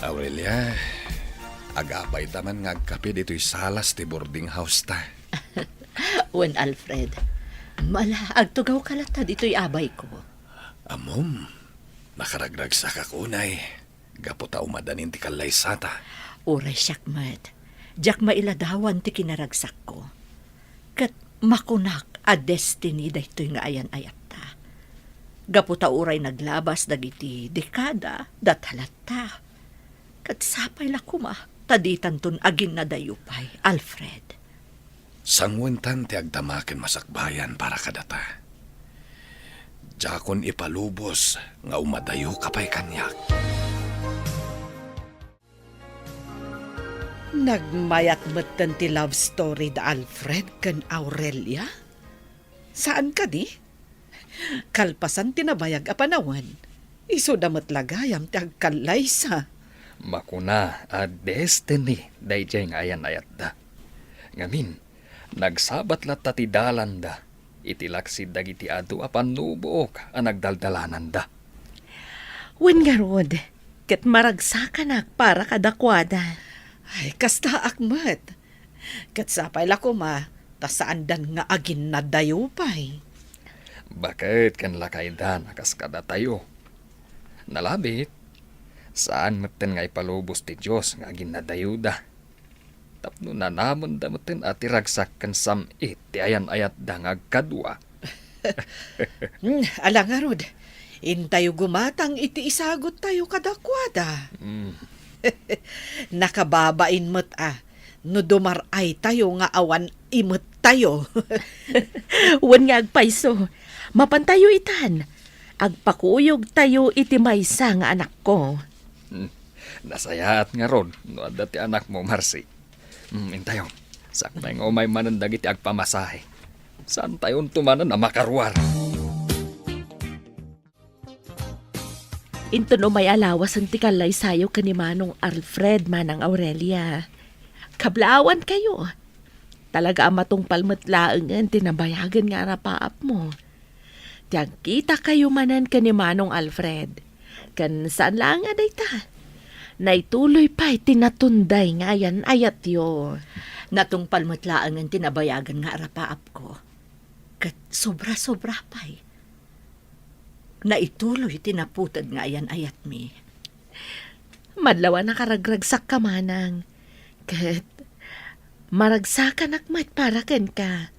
Aurelia, agapay taman nga agkape dito'y salas ti boarding house ta. Wen Alfred, mala agtugaw kalata dito'y abay ko. Amom, nakaragrag sa kakunay. Gaputa umadanin ti kalaysata. Uray syakmat. Jak mailadawan ti kinaragsak ko. Kat makunak a destiny daytoy nga ayan-ayat ta. Gaputa uray naglabas dagiti dekada dathalata. Kat sapay la kuma taditan ton agin na dayupay, Alfred. Sangwentan ti agdamaken masakbayan para kadata. Jakon ipalubos nga umadayo kapay kanyak. Nagmayat matan ti love story da Alfred ken Aurelia? Saan ka di? Kalpasan tinabayag a panawan. Iso damat lagayam ti agkalaysa. Makuna a destiny dayjay nga ayan-ayat da. Ngamin, nagsabat lat ti dalan da. Itilaksid dagiti adu a panubok a nagdaldalanan da. Wen nga rod, ket maragsakan ak para kadakwada. Ay, kasta akmat. Katsapay la ko ma, tasaandan nga agin na dayo pa'y. Bakit kan lakaydan akas kada tayo? Nalabit, saan maten nga ipalubos ti Diyos nga ginadayuda? Tapno na namon da maten at iragsak kan samit ti ayan-ayat da nga agkadwa. Ala nga rod, intayo gumatang iti isagot tayo kadakwada. Nakababain mo't no dumaray tayo nga awan imot tayo. Wen nga agpayso, mapantayo itan. Agpakuyog tayo iti maysa nga anak ko. Nasayaat nga ron, no adda ti anak mo, Marcy. Intayo, sakmay nga umay manandag iti agpamasahe. Saan tayo tumanan na makaruar? Into no may alawas ang tikalay sayo kani Manong Alfred Manang Aurelia. Kablawan kayo. Talaga ang matong palmatlaangan tinabayagan nga arapaap mo. Tiyang kita kayo manan kani Manong Alfred. Kan saan lang nga dayta? Naituloy pa'y tinatunday nga yan ayat yo. Natong palmatlaan ang tinabayagan nga arapaap ko. Kat sobra-sobra pa'y. Naituloy tinaputad nga yan ayat mi. Madlawa nakaragragsak ka manang. Kat maragsakan akmat para ken ka.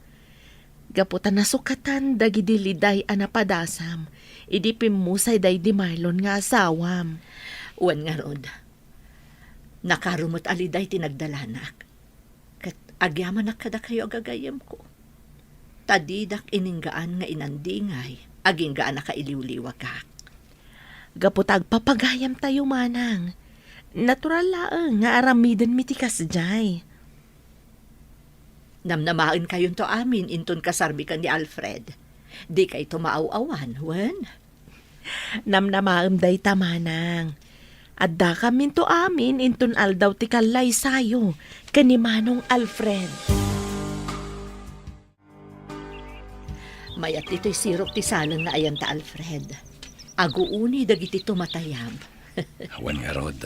Gaputan na sukatan dagidiliday anapadasam. Idi pimusay day di Marlon nga asawam. Uwan nga rod. Nakarumot aliday tinagdalanak. Kat agyaman na kada kayo agagayam ko. Tadidak ininggaan nga inandingay. Aging gaan na kailiw-liwa ka. Gaputag papagayam tayo manang. Natural laang nga aramidan mitikas jay. Namnamain kayon to amin inton kasarbikan ni Alfred. Di kay tumaaw-awan, wen? Namnamaam day tamanang. Adda kamin to amin inton aldaw ti kalay sayo kani Manong Alfred. Mayat ito'y sirok ti salang na ayan ta Alfred. Aguuni dagiti tumatayab. Awan nga rod.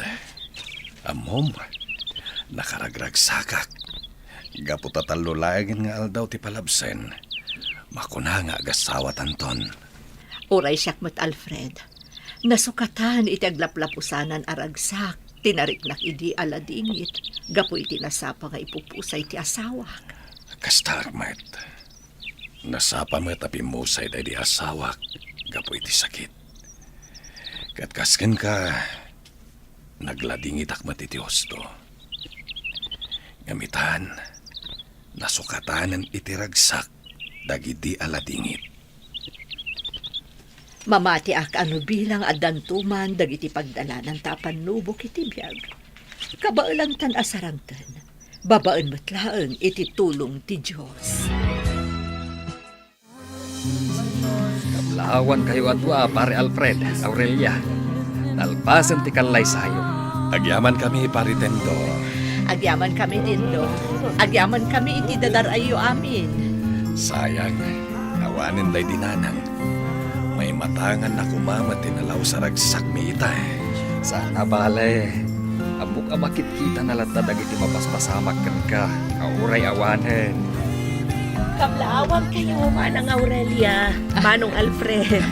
Amom, nakaragragsakak. Gaputa talulagin nga aldaw ti palabsen. Makuna nga agasawat anton. Uray siyakmat Alfred. Nasukatan iti aglaplapusanan aragsak. Tinariknak idi aladingit. Gapu iti nasapa nga ipupusay ti asawak. Kasta akmat. Nasapa mo tapi musay day di asawak. Gapu iti sakit. Katkasken ka. Nagladingit akmat iti hosto. Ngamitan. Nasukatanan iti ragsak. Dagidi aladingit. Mamati ak ano bilang adantuman dagiti pagdalanan tapan nubok iti biyag. Kabailang tan asarangtan. Babaan matlaang iti tulong ti Diyos. Kablawan kayo adwa, pare Alfred, Aurelia. Nalpasan ti kalay sayo. Agyaman kami paritendo. Agyaman kami dindo. Agyaman kami iti dadarayo amin. Sayang, awanin day dinanang. May matangan na kumamat tinalaw sa ragsak mi itay. Sana bale. Amok amakit kita na latad iti mapaspasamak kan ka. Kauray awanen. Kablaawan kayo Manang Aurelia, Manong Alfred.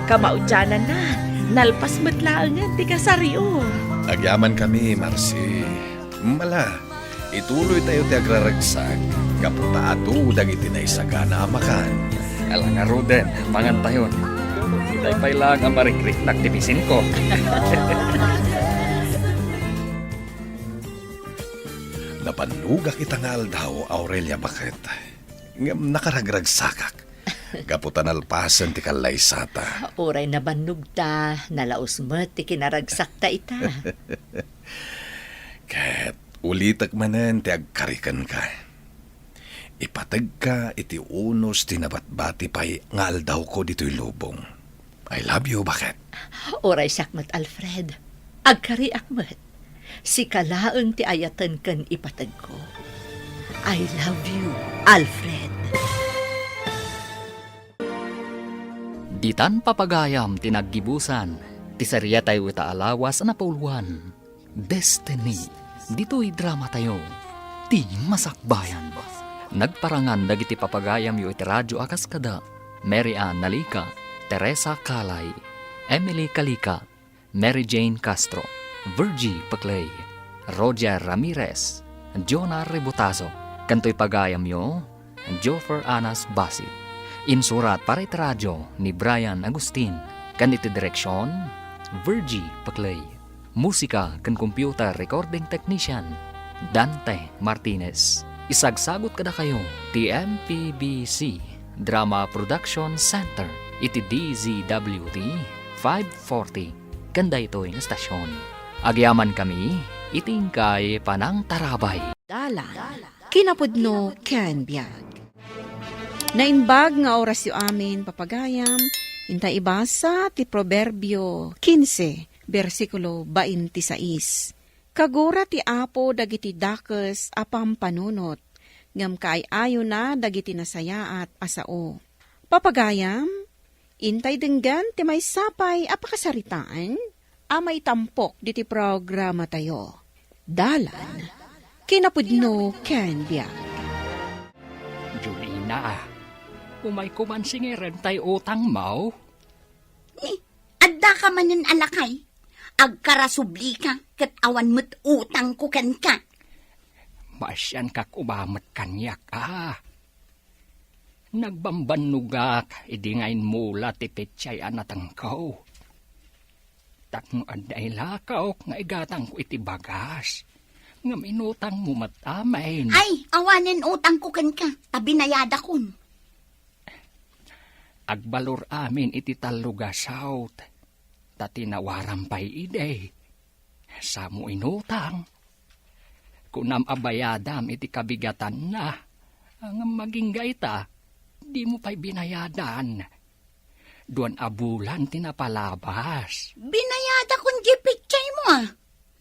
Kamaudyanan na. Nalpas matlaangan ti kasaryo. Agyaman kami, Marcy. Mala, ituloy tayo ti agraragsak. Kaputa ato dagiti na isagana amakan. Alang nga Ruden, mangan tayon. Itay pa'y lang ang marikrik na aktibisin ko. Napanuga kita nga aldaw, Aurelia, bakit? Ngam nakaragragsakak. Gaputan alpasan ti kalay sata. Uray na bannog ta, nalaos mo ti kinaragsak ta ita. Ket ulitak manen ti agkarikan ka. Ipatag ka iti unos tinabatbati pa'y nga aldaw ko dito'y lubong. I love you, bakit? Uray sakmat Alfred. Agkari akmat. Si kalaang ti ayatan kan ipatag ko. I love you, Alfred. Ditan papagayam tinaggibusan. Tisarya tayo ita alawas na pauluan. Destiny. Dito'y drama tayo. Ti masakbayan ba? Nagparangan dagiti papagayam yu iti radyo akas kada. Mary Ann Nalika, Teresa Kalay, Emily Kalika, Mary Jane Castro, Virgie Paclay, Roger Ramirez, Jonah Rebutazo. Kanto'y pagayam yu, Joffer Anas Basit. Insurat para iti radyo ni Brian Agustin. Kan iti direksyon, Virgie Paclay. Musika kan computer recording technician, Dante Martinez. Isagsagot kada kayo, TMPBC Drama Production Center, iti DZWT 540, kanda ito'y na stasyon. Agyaman kami, itingkay panang tarabay. Dala, kinapudno ken biag. Nainbag nga oras yu amin papagayam, inta ibasa ti Proverbio 15, versikulo 26. Kagura ti apo dagiti dakes apam panunot, ngam kaayo na dagiti nasayaat asao. Papagayam, intay denggan ti may sapay apakasaritaan, amay tampok diti programa tayo. Dalan, kinapudno ken biag. Julina, umay kumansingiran tayo utang mau. Adda ka manen alakay. Agkarasubli ka, kat awan mo't utang ko ken ka. Masyan kak ubamat kanyak Nagbambanugak, idi ngayon mula ti petsyay anatang ko. Takno aday lakaw, nga igatang ko iti bagas. Nga minutang mo matamain. Ay, awanin utang ko ken ka, tabi nayada kun. Agbalor amin iti talugasaw. Tatinawaran pa'y ide. Samo inutang. Kunam abayadam iti kabigatan na. Ang maging gaita, di mo pa'y binayadan. Duan abulan tinapalabas. Binayada kun gipitchay mo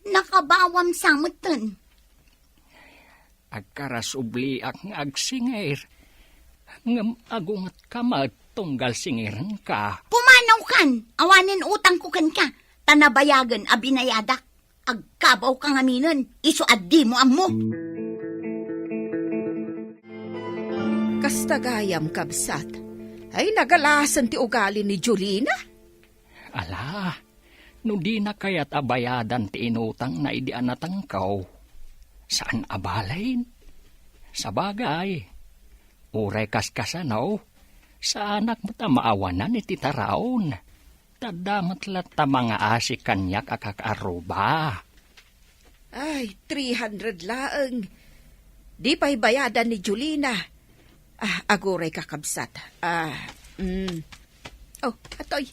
Nakabawam samutan. Agkarasubli ak nga agsingir. Ngam agungat kamat tunggal singiran ka. Pumanaw kan, awanin utang ko ken ka. Tanabayagan a binayadak. Agkabaw ka ngaminan, iso addi mo ammo. Kastagayam kabsat, ay nagalasan ti ugali ni Julina? Ala, no di na kaya't abayadan ti inutang na idianatang kaw. Saan abalain? Sa bagay. Uray kaskasanaw. Sa anak mo ta maawanan iti taraon. Tadamat lata mga asik kanyak akakaruba. Ay, 300 laeng. Di pa'y bayadan ni Julina. Aguray kakabsat. Oh, atoy.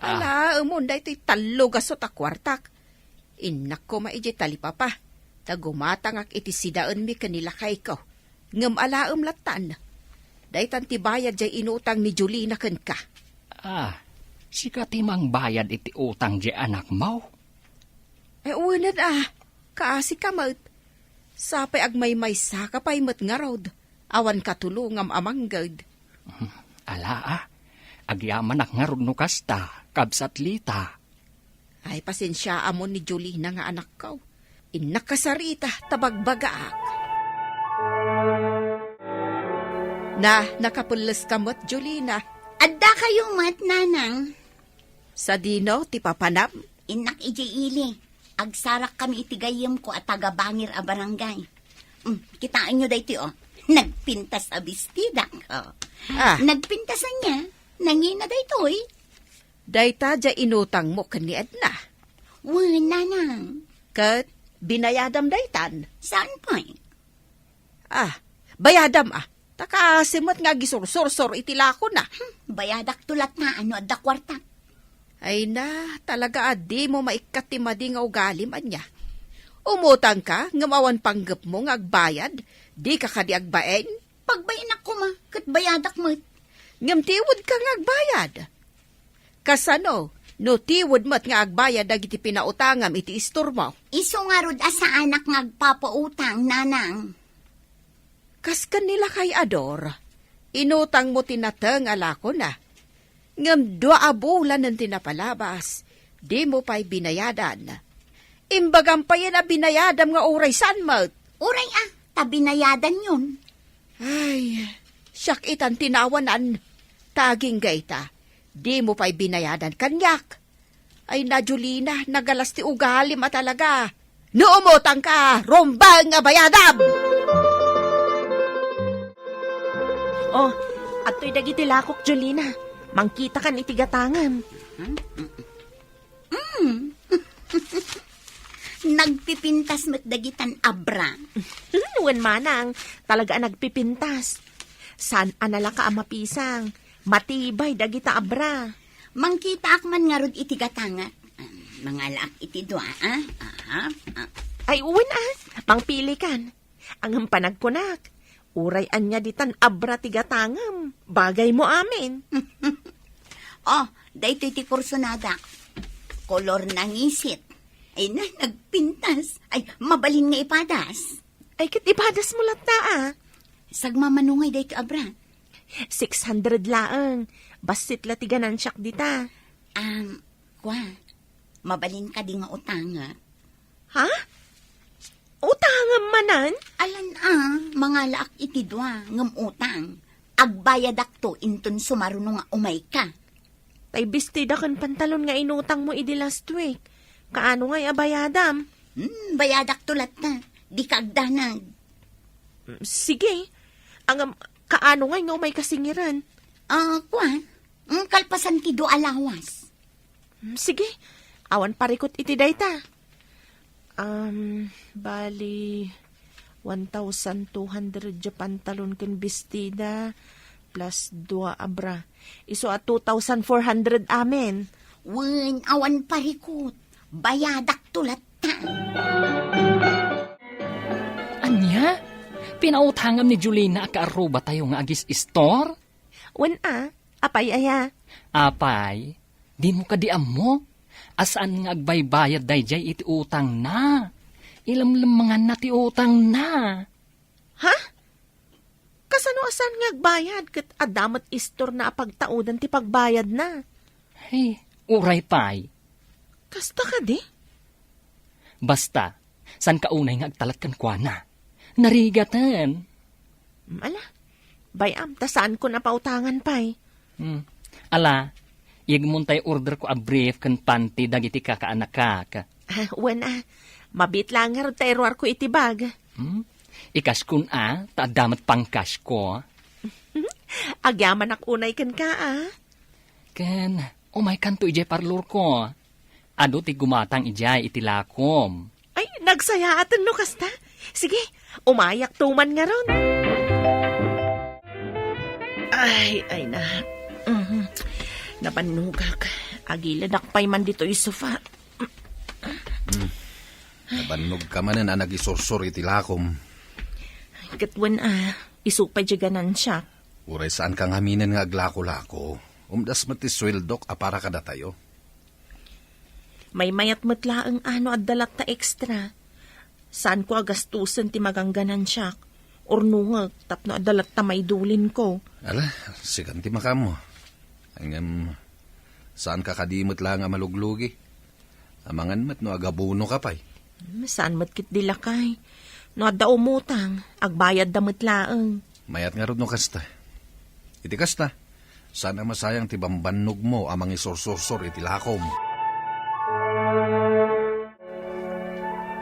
Ala, umunday to'y talugasot a kwartak. Inak ko maiji talipapa. Tagumatang ak iti sidaan mi kanila kay ko. Ngam alaam latan. Daytan ti bayad jay inutang ni Julina ken ka. Sika timang bayad iti utang jay anak mo. Unad kaasi ka mat. Sapay agmay saka pa'y mat nga rod. Awan katulungam amanggad. Ala agyaman ak nga rod no kasta, kabsat lita. Ay pasensya amon ni Julina nga anak ko. Inakasarita tabagbagaak. Nakapulas ka mo't, Julina. Adda kayo mat, nanang. Sa dino, ti papanam. Inak ili. Agsarak kami itigayam ko at tagabangir a barangay. Kitaan nyo dayti Nagpintas a bestida ko. Nagpintasan niya. Nangina daytoy. Dayta ja inutang mo kani Edna. Nanang. Kat binayadam daytan. Saan po? Bayadam Takasimot nga gisursor itilako na. Bayadak tulat na adda kwarta. Ay na, talaga adi mo maikatimadi nga ugalim anya. Umutang ka, ngamawan panggap mo nga agbayad, di ka kadi agbaen. Pagbayan ako kat bayadak mo. Ngam tiwod ka nga agbayad. Kasano, no tiwod mo't nga agbayad dagiti pinautangam iti istor mo. Iso nga rod asa anak nga agpapautang, nanang. Kas kanila kay Ador, inutang mo tinatang alako na. Ngam 2 bulan ng tinapalabas, di mo pa'y binayadan. Imbagam pa yan binayadam nga oray san mo. Oray tabinayadan yun. Ay, siyak itan tinawanan. Taging gaita, di mo pa'y binayadan kanyak. Ay na Julina, nagalas ti ugali matalaga. Nuumutang ka, rumbang nga bayadam! Ato'y dagiti lakok, Julina. Mangkita kan itigatangan. Nagpipintas met dagitan abra. Nuwan manang, talaga nagpipintas. San anala ka mapisang, matibay dagita abra. Mangkita akman nga rod itigatanga. Mga laak iti dua, Ay uwin mangpili kan. Ang panagkunak. Uray anya ditan abra tigatangam. Bagay mo amin. Oh, dahito iti kursonada. Kolor ng isit. Ay na, nagpintas. Ay, mabalin nga ipadas. Ay, kit ipadas mo lata Sagmamanungay dahito abra. 600 laang. Basit latiganan siyak dita. Kwa, mabalin ka di nga utanga. Ha? Utangam manan? Alan mga laak iti dua, ngam utang. Agbayadak to, intun sumaruno nga umay ka. Tay bestida kan pantalon nga inutang mo idi last week. Kaano nga'y abayadam? Bayadak to latta. Di ka agdanag. Sige. Ang kaano nga'y nga umay kasingiran? Kwa, kalpasan ti do alawas. Sige. Awan parikot iti dayta. Bali 1,200 ja pantalon ken bestida plus 2 abra. Iso at 2,400 amen. Wen, awan parikot. Bayadak to latta. Anya? Pinautangam ni Julina akaaruba tayo nga agis store? Wen apay aya. Apay, di mo kadiam mo? Asaan nga agbaybayad dayjay iti utang na? Ilamlamangan na ti utang na. Ha? Kasano asan nga agbayad ket adamat istor na apagtaudan ti pagbayad na. Hey, uray pay. Kasta ka di? Basta, san kaunay nga agtalat kan kwa na? Narigatan. Ala, bayam, tasaan ko na pautangan pay. Ala, igmuntay order ko a brief kan panti dagiti kakaanak ka. Wen mabit lang nga terwar ko itibag. Ikas kun taadamat pang cash ko. Agyaman ak unay kan ka Ken, umay kanto ijay parlor ko. Ado ti gumatang ijay itilakom. Ay, nagsayaatan no kasta. Sige, umayak tuman nga ron. Ay na. Napanugak. Agiladak pa'y man dito sofa. Nabanog ka man na nagisursur itilakom. Katwan isupay jaganan siya. Uray saan kang haminin nga aglako-lako. Umdas mati sweldok apara kada tayo. May mayat matlaang at dalat ta extra. Saan ko agastusan ti magangganan siya? Ornungag tapno adalat ta may dulin ko. Ala, sikan ti makamo. Hanggang saan ka kadimot lang nga maluglugi? Amangan mat no agabuno ka pa'y. Saan mat kit dilakay? No adda umutang, agbayad damot laang. Mayat nga ron no kasta. Iti kasta, sana masayang ti bambannog mo amang isorsorsor iti lakom.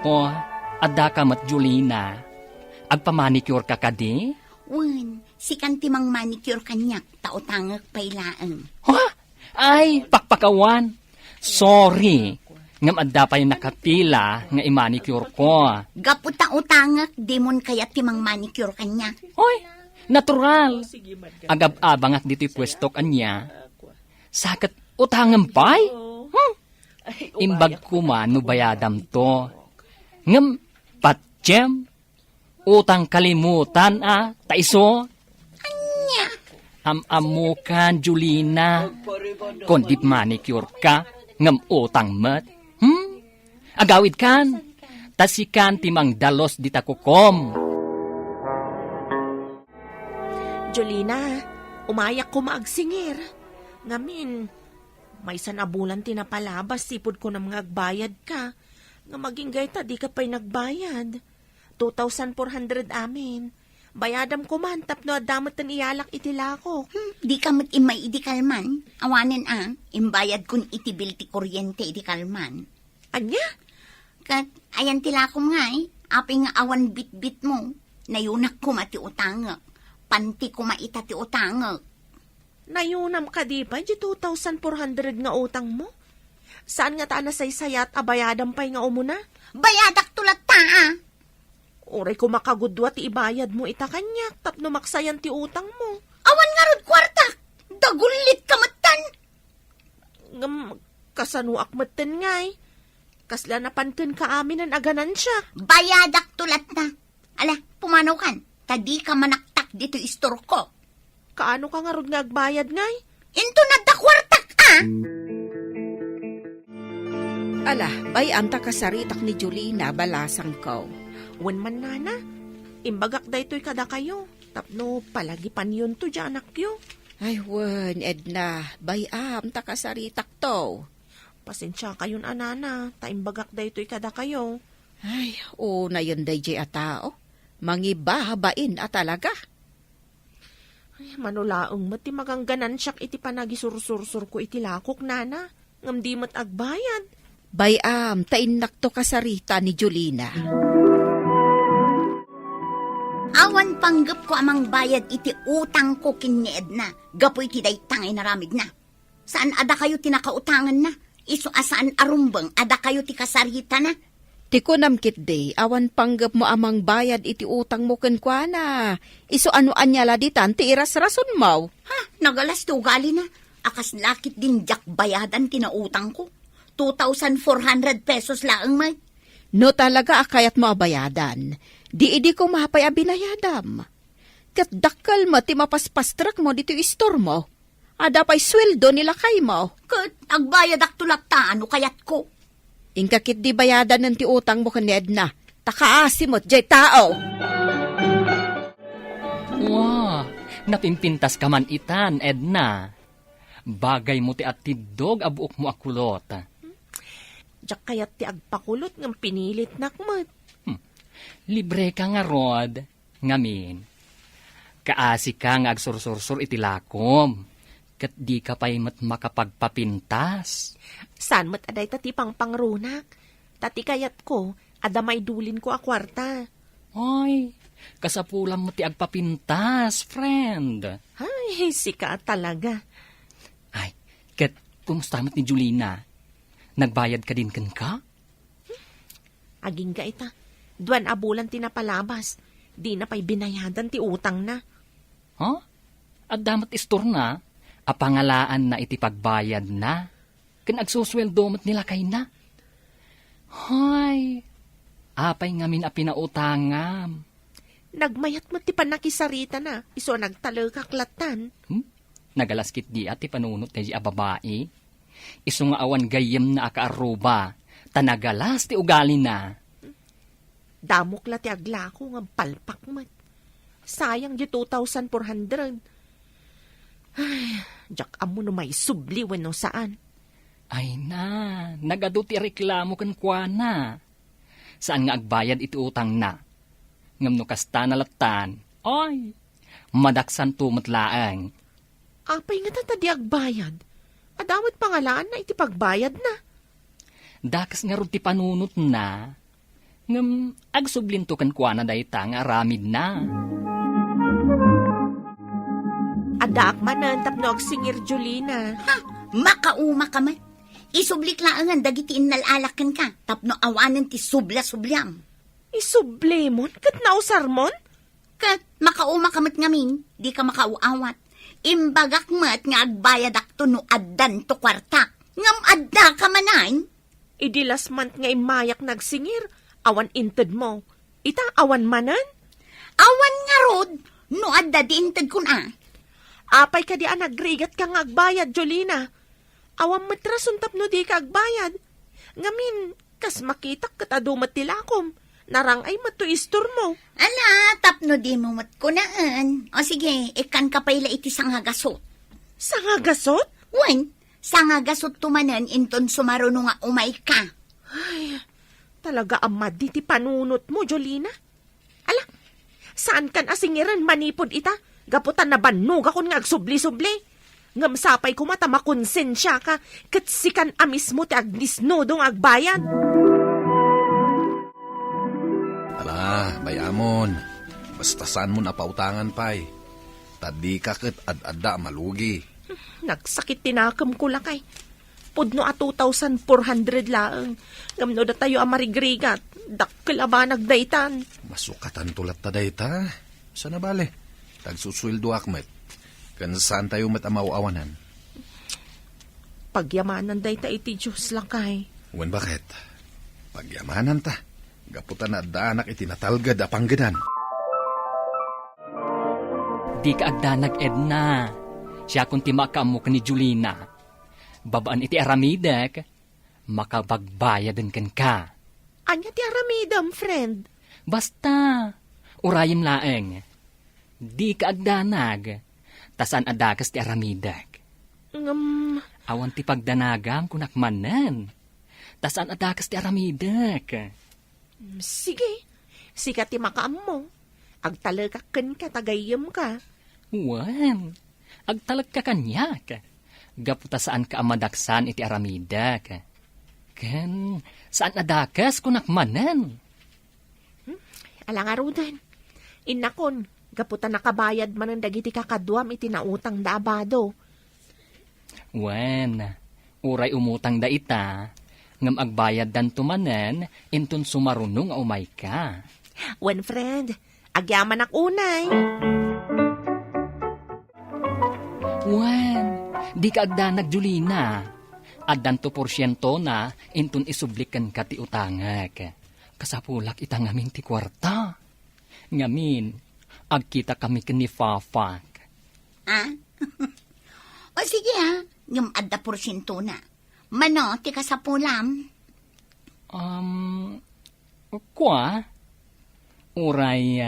O, adda ka mat Julina. Agpamanicure ka kadi? Wen, si kantimang manicure kanyak, tautangak pailaang. Ha? Ay, pakpakawan. Sorry. Ngam adda pa yung nakapila nga i-manicure ko. Gaputa utangak, demon kaya timang manicure kanyak. Hoy, natural. Agab-abangat dito'y pwesto kanya. Sakat utangam pay? Imbag ko man no bayadam to. Ngam patjem. Utang kalimutan taiso. Anya? Amukan, Julina. Kondip manicure ka, ngam utang mat. Agawid kan, tasikan timang dalos di takukom. Jolina, umayak ko maagsingir. Ngamin, may sanabulan tinapalabas, sipod ko na mga agbayad ka. Nga maging gayta, di ka pa'y nagbayad. 2,400 amin. Bayadam ko man, tapno adamot tan iyalak itilako. Di ka mat imay idi kalman. Awanin imbayad kun itibil ti kuryente idi kalman. Anya? Kat, ayan tilakom nga aping nga awan bit-bit mo. Nayunak ko mati utangak. Panti ko maita ti utangak. Nayunam ka di ba, di 2,400 nga utang mo? Saan nga taan na saysayat abayadam pa'y nga umuna? Bayadak tulat ta Oray ko makagudwa ti ibayad mo ita kanya, tapno maksayan ti utang mo. Awan nga rod kwarta. Dagulit ka matan. Ngam, kasanuak matan ngay. Kasla napantin ka amin ang aganan siya. Bayadak tulat na. Ala, pumanaw kan. Tadi ka manaktak dito istor ko. Kaano ka nga rod nga agbayad ngay? Into na dakwartak Ala, bay anta kasaritak ni Julina balasang ko. Wen man nana, imbagak da ito'y kada kayo. Tapno palagipan yun to dyan anak yo. Ay, wen, Edna, bay ta kasaritak to. Pasensya kayon anana, taimbagak da ito'y kada kayo. Ay, na yun day jay atao. Mangibahabain talaga. Ay, manulaong mati magangganan siyak iti panagisursur ko iti lakok nana. Ngam di mat agbayad. Bayam, tainak to kasarita ni Julina. Awan panggap ko amang bayad iti utang ko kin ni Edna. Gapo iti daytang ay naramid na. Saan ada kayo tinakautangan na? Iso asaan arumbang ada kayo ti kasarita na? Ti kunamkit day, awan panggap mo amang bayad iti utang mo kenkwana. Iso ano anyala ditan ti iras-rason mo. Ha, nagalas ti ugali na. Akas lakit din jak bayadan kinautang ko. 2,400 pesos laang may. No talaga akayat mo abayadan. Di ko mapay abinayadam. Kat dakal mo ti mapaspastrak mo dito istor mo. Ada pa'y sweldo nila kay mo. Kat agbayad ak tulakta ano kayat ko. Ingkakit di bayadan ng ti utang mo kan Edna. Takaasimot jay tao. Wow, napimpintas ka man itan, Edna. Bagay mo ti at tidog abuok mo akulot. Diyak kayat ti agpakulot ng pinilit nakmat. Libre ka nga, Rod. Ngamin. Kaasi ka nga agsursursur iti lakom. Kat di ka pa'y makapagpapintas. Saan mat aday tati pang pangrunak? Tati kayat ko, adamay dulin ko a kwarta. Ay, kasapulam mo ti agpapintas, friend. Ay, sika talaga. Ay, kat kumusta mat ni Julina? Nagbayad ka din kan ka? Aging ka ita. Duwan abulan tinapalabas. Di na pa'y binayadan ti utang na. Ha? At damat istor na, apangalaan na iti pagbayad na. Kan agsusweldo mat nila kay na. Hay, apay ngamin a pinautangam. Nagmayat mo ti panakisarita na. Iso nagtalakaklatan. Nagalaskit di at ipanunot na di a babae. Iso nga awan gayem na akaaruba. Tanagalas ti ugali na. Damok la ti aglako nga palpak mat. Sayang di 2,400. Ay, jak amo no may subli wenno saan. Ay na, nagado ti reklamo kan kuana. Saan nga agbayad iti utang na? Ngam no kasta nalatan. Ay, madaksan tumatlaang. Apay nga tatadi agbayad. Adamot pangalaan na iti pagbayad na. Dakas nga ron ti panunot na. Ngam agsublinto kan kuana dayta nga aramid na. Adaak manan tapno agsingir Julina. Ha, makauma ka man. Isublik laangan dagiti inalalakan ka. Tapno awanan ti subla-subliam. Isublemon kat nausarmon? Kat makauma ka mat ngamin, di ka makauawat. Imbagak mat nga agbayad ak to no addan to kwarta. Ngam adda ka manain. Idi last month nga imayak nagsingir. Awan inted mo. Ita awan manan? Awan nga rod, no adda di inted kun a. Apay ka di nagrigat ka nga agbayad, Jolina. Awan matrasun tapno di ka agbayad. Ngamin, kas makitak kat adumat tilakom. Narang ay matuistor mo. Ala, tapno di mo mat kunaan. O sige, ikan ka pala iti sangagasot. Sangagasot? Wen, sangagasot tumanan inton sumaruno nga umay ka. Ay, talaga amad di ti panunot mo, Jolina. Ala, saan kan asingiran manipod ita? Gaputan na bannog akon nga agsubli-subli. Ngam sapay kumata makonsensya ka, kat sikan amis mo ti agnisnodong agbayad. Ala, bayamon. Basta saan mo napautangan pa'y. Tadi ka kat ad-adda malugi. Nagsakit tinakam ko lakay. Pudno a 2,400 laang. Ngamno da tayo amarigrigat. Dakkel aba nagdaytan. Masukatan tulat ta dayta. Sana bale? Tagsusweldo akmet. Kan saan tayo mat amauawanan? Pagyamanan dayta iti Diyos lakay. Wen bakit? Pagyamanan ta. Gaputan na daanak itinatalgad apanggadan. Di ka agdanag, Edna. Siya kung timakam mo ka ni Julina. Babaan iti aramidek, makabagbayadan kan ka. Anya ti aramidam, friend? Basta, urayim laeng. Di ka agdanag, tasan adakas ti aramidek. Awan ti pagdanagam kunakmanen. Tasan adakas ti aramidek. Sige, sikat ti makaam mo. Agtalagakan ka, tagayam ka. Wan, agtalag ka kanyak. Gaputa saan ka amadaksan iti aramidek. Ken, saan adakas kunakmanen? Alangarudan. Inakon, gaputa nakabayad man ang dagiti kakadwam iti nautang da abado. Wen, uray umutang da ita, ngam agbayad dan tumanen, intun sumarunong umay ka. Wen, friend, agyaman ak unay. Wen, di ka agdanag, Julina. Addan to porsyento na, intun isublikan ka ti utangak. Kasapulak ita ngamin ti kwarta. Ngamin, agkita kami kani Fafak. Ha? O sige ha, yung adda porsyento na. Mano, ti kasapulam? Kwa? Uray,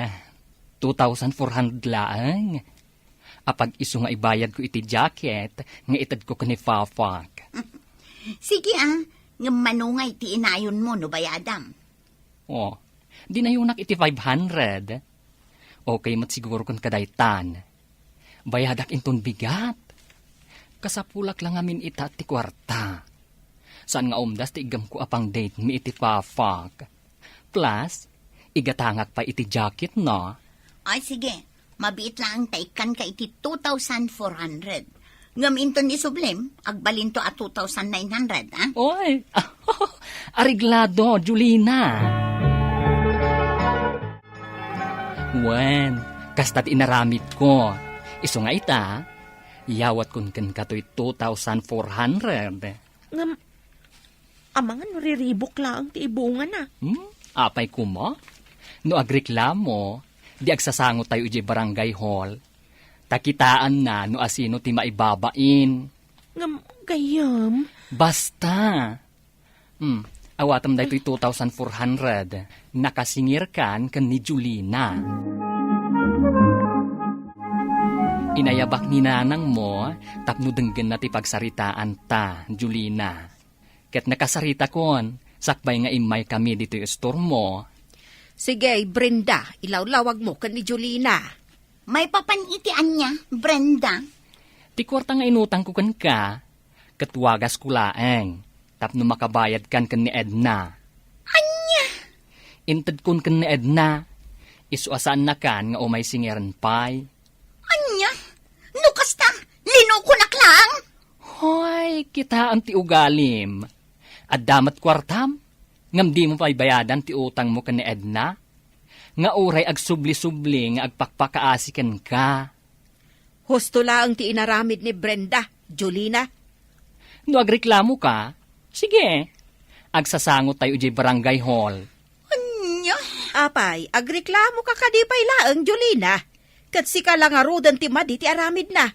2,400 laang. Apag iso nga ibayad ko iti jacket, nga itad ko kani Fafak. Sige yung manungay ti inayon mo no bayadam. Oh, di na yunak iti 500. Okay, mat siguro kung kadaytan. Bayadak inton bigat. Kasapulak lang amin ita ti kwarta. Saan nga umdas ti igam ko apang date mi iti Fafak. Plus, igatangak pa iti jacket no. Ay sige, mabiit lang taikan ka iti 2,400. Ngam inton isublim, agbalinto at 2,900, ha? Oy, ariglado, Julina. Wen, kastat inaramid ko. Iso nga ita, yawat kun ken katoy 2,400. Ngam, amangan riribok lang ti ibungan na. Apay ko mo? No agreklamo, di agsasango tayo iti barangay hall. Takitaan na no asino ti maibabain. Ngam, gayam. Basta. Awatam da ito'y 2,400. Nakasingir kan ni Julina. Inayabak ni nanang mo, tapno denggen na ti pagsaritaan ta, Julina. Ket nakasarita kon, sakbay nga imay kami dito yung store mo. Sige, Brenda, ilawlawag mo kan ni Julina. May papanitian niya, Brenda. Ti kwarta nga inutang ko kan ka, katwagas kulaeng, tapno makabayad kan ni Edna. Anya? Inted kun kan ni Edna, isuasaan na kan nga umay singiran pay. Anya? Nukas ta, linukunak lang. Hoy, kita ang ti ugalim. At damat kwartam, ngam di mo pa'y bayadan ti utang mo kan ni Edna. Nga uray agsubli-subli nga agpakpakaasikan ka. Husto lang ti inaramid ni Brenda, Julina. No agreklamo ka, sige, agsasangot tayo di barangay hall. Anya? Apay, agreklamo ka kadipay laang, Julina. Kat si ka lang arudan ti madi ti aramid na.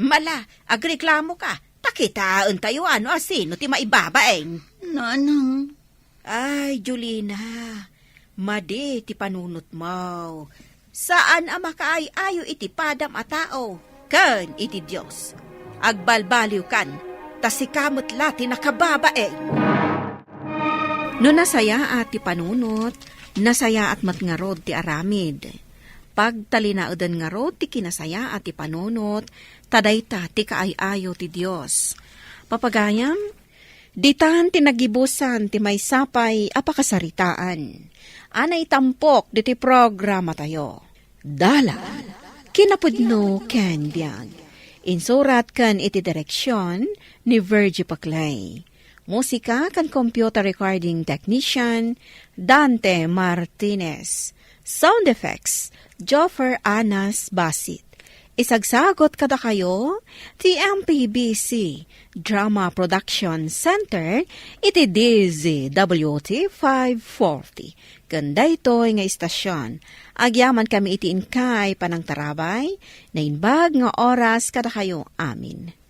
Mala, agreklamo ka. Takitaan tayo ano asino ti maibabaeng. Nanang. Ay, Julina, madi ti panunot mo. Saan ang makaay-ayo iti padam a tao? Kan iti Diyos. Agbalbaliw kan, tasikamot lati nakababaeng. No nasaya at ti panunot, nasaya at matngarod ti aramid. Pagtalinaudan nga rod ti kinasaya at ti panunot, tadayta ti kaay-ayo ti Diyos. Papagayam, ditan ti nagibusan ti may sapay apakasaritaan. Anay tampok diti programa tayo. Dala, kinapudno ken biag. Insurat kan iti direksyon ni Virgie Paclay. Musika kan computer recording technician Dante Martinez. Sound effects, Joffer Anas Basit. Isagsagot kada kayo, ti MPBC Drama Production Center, iti DZWT 540. Kanda ito nga istasyon. Agyaman kami iti inkay panang tarabay, na inbag nga oras kada kayo. Amin.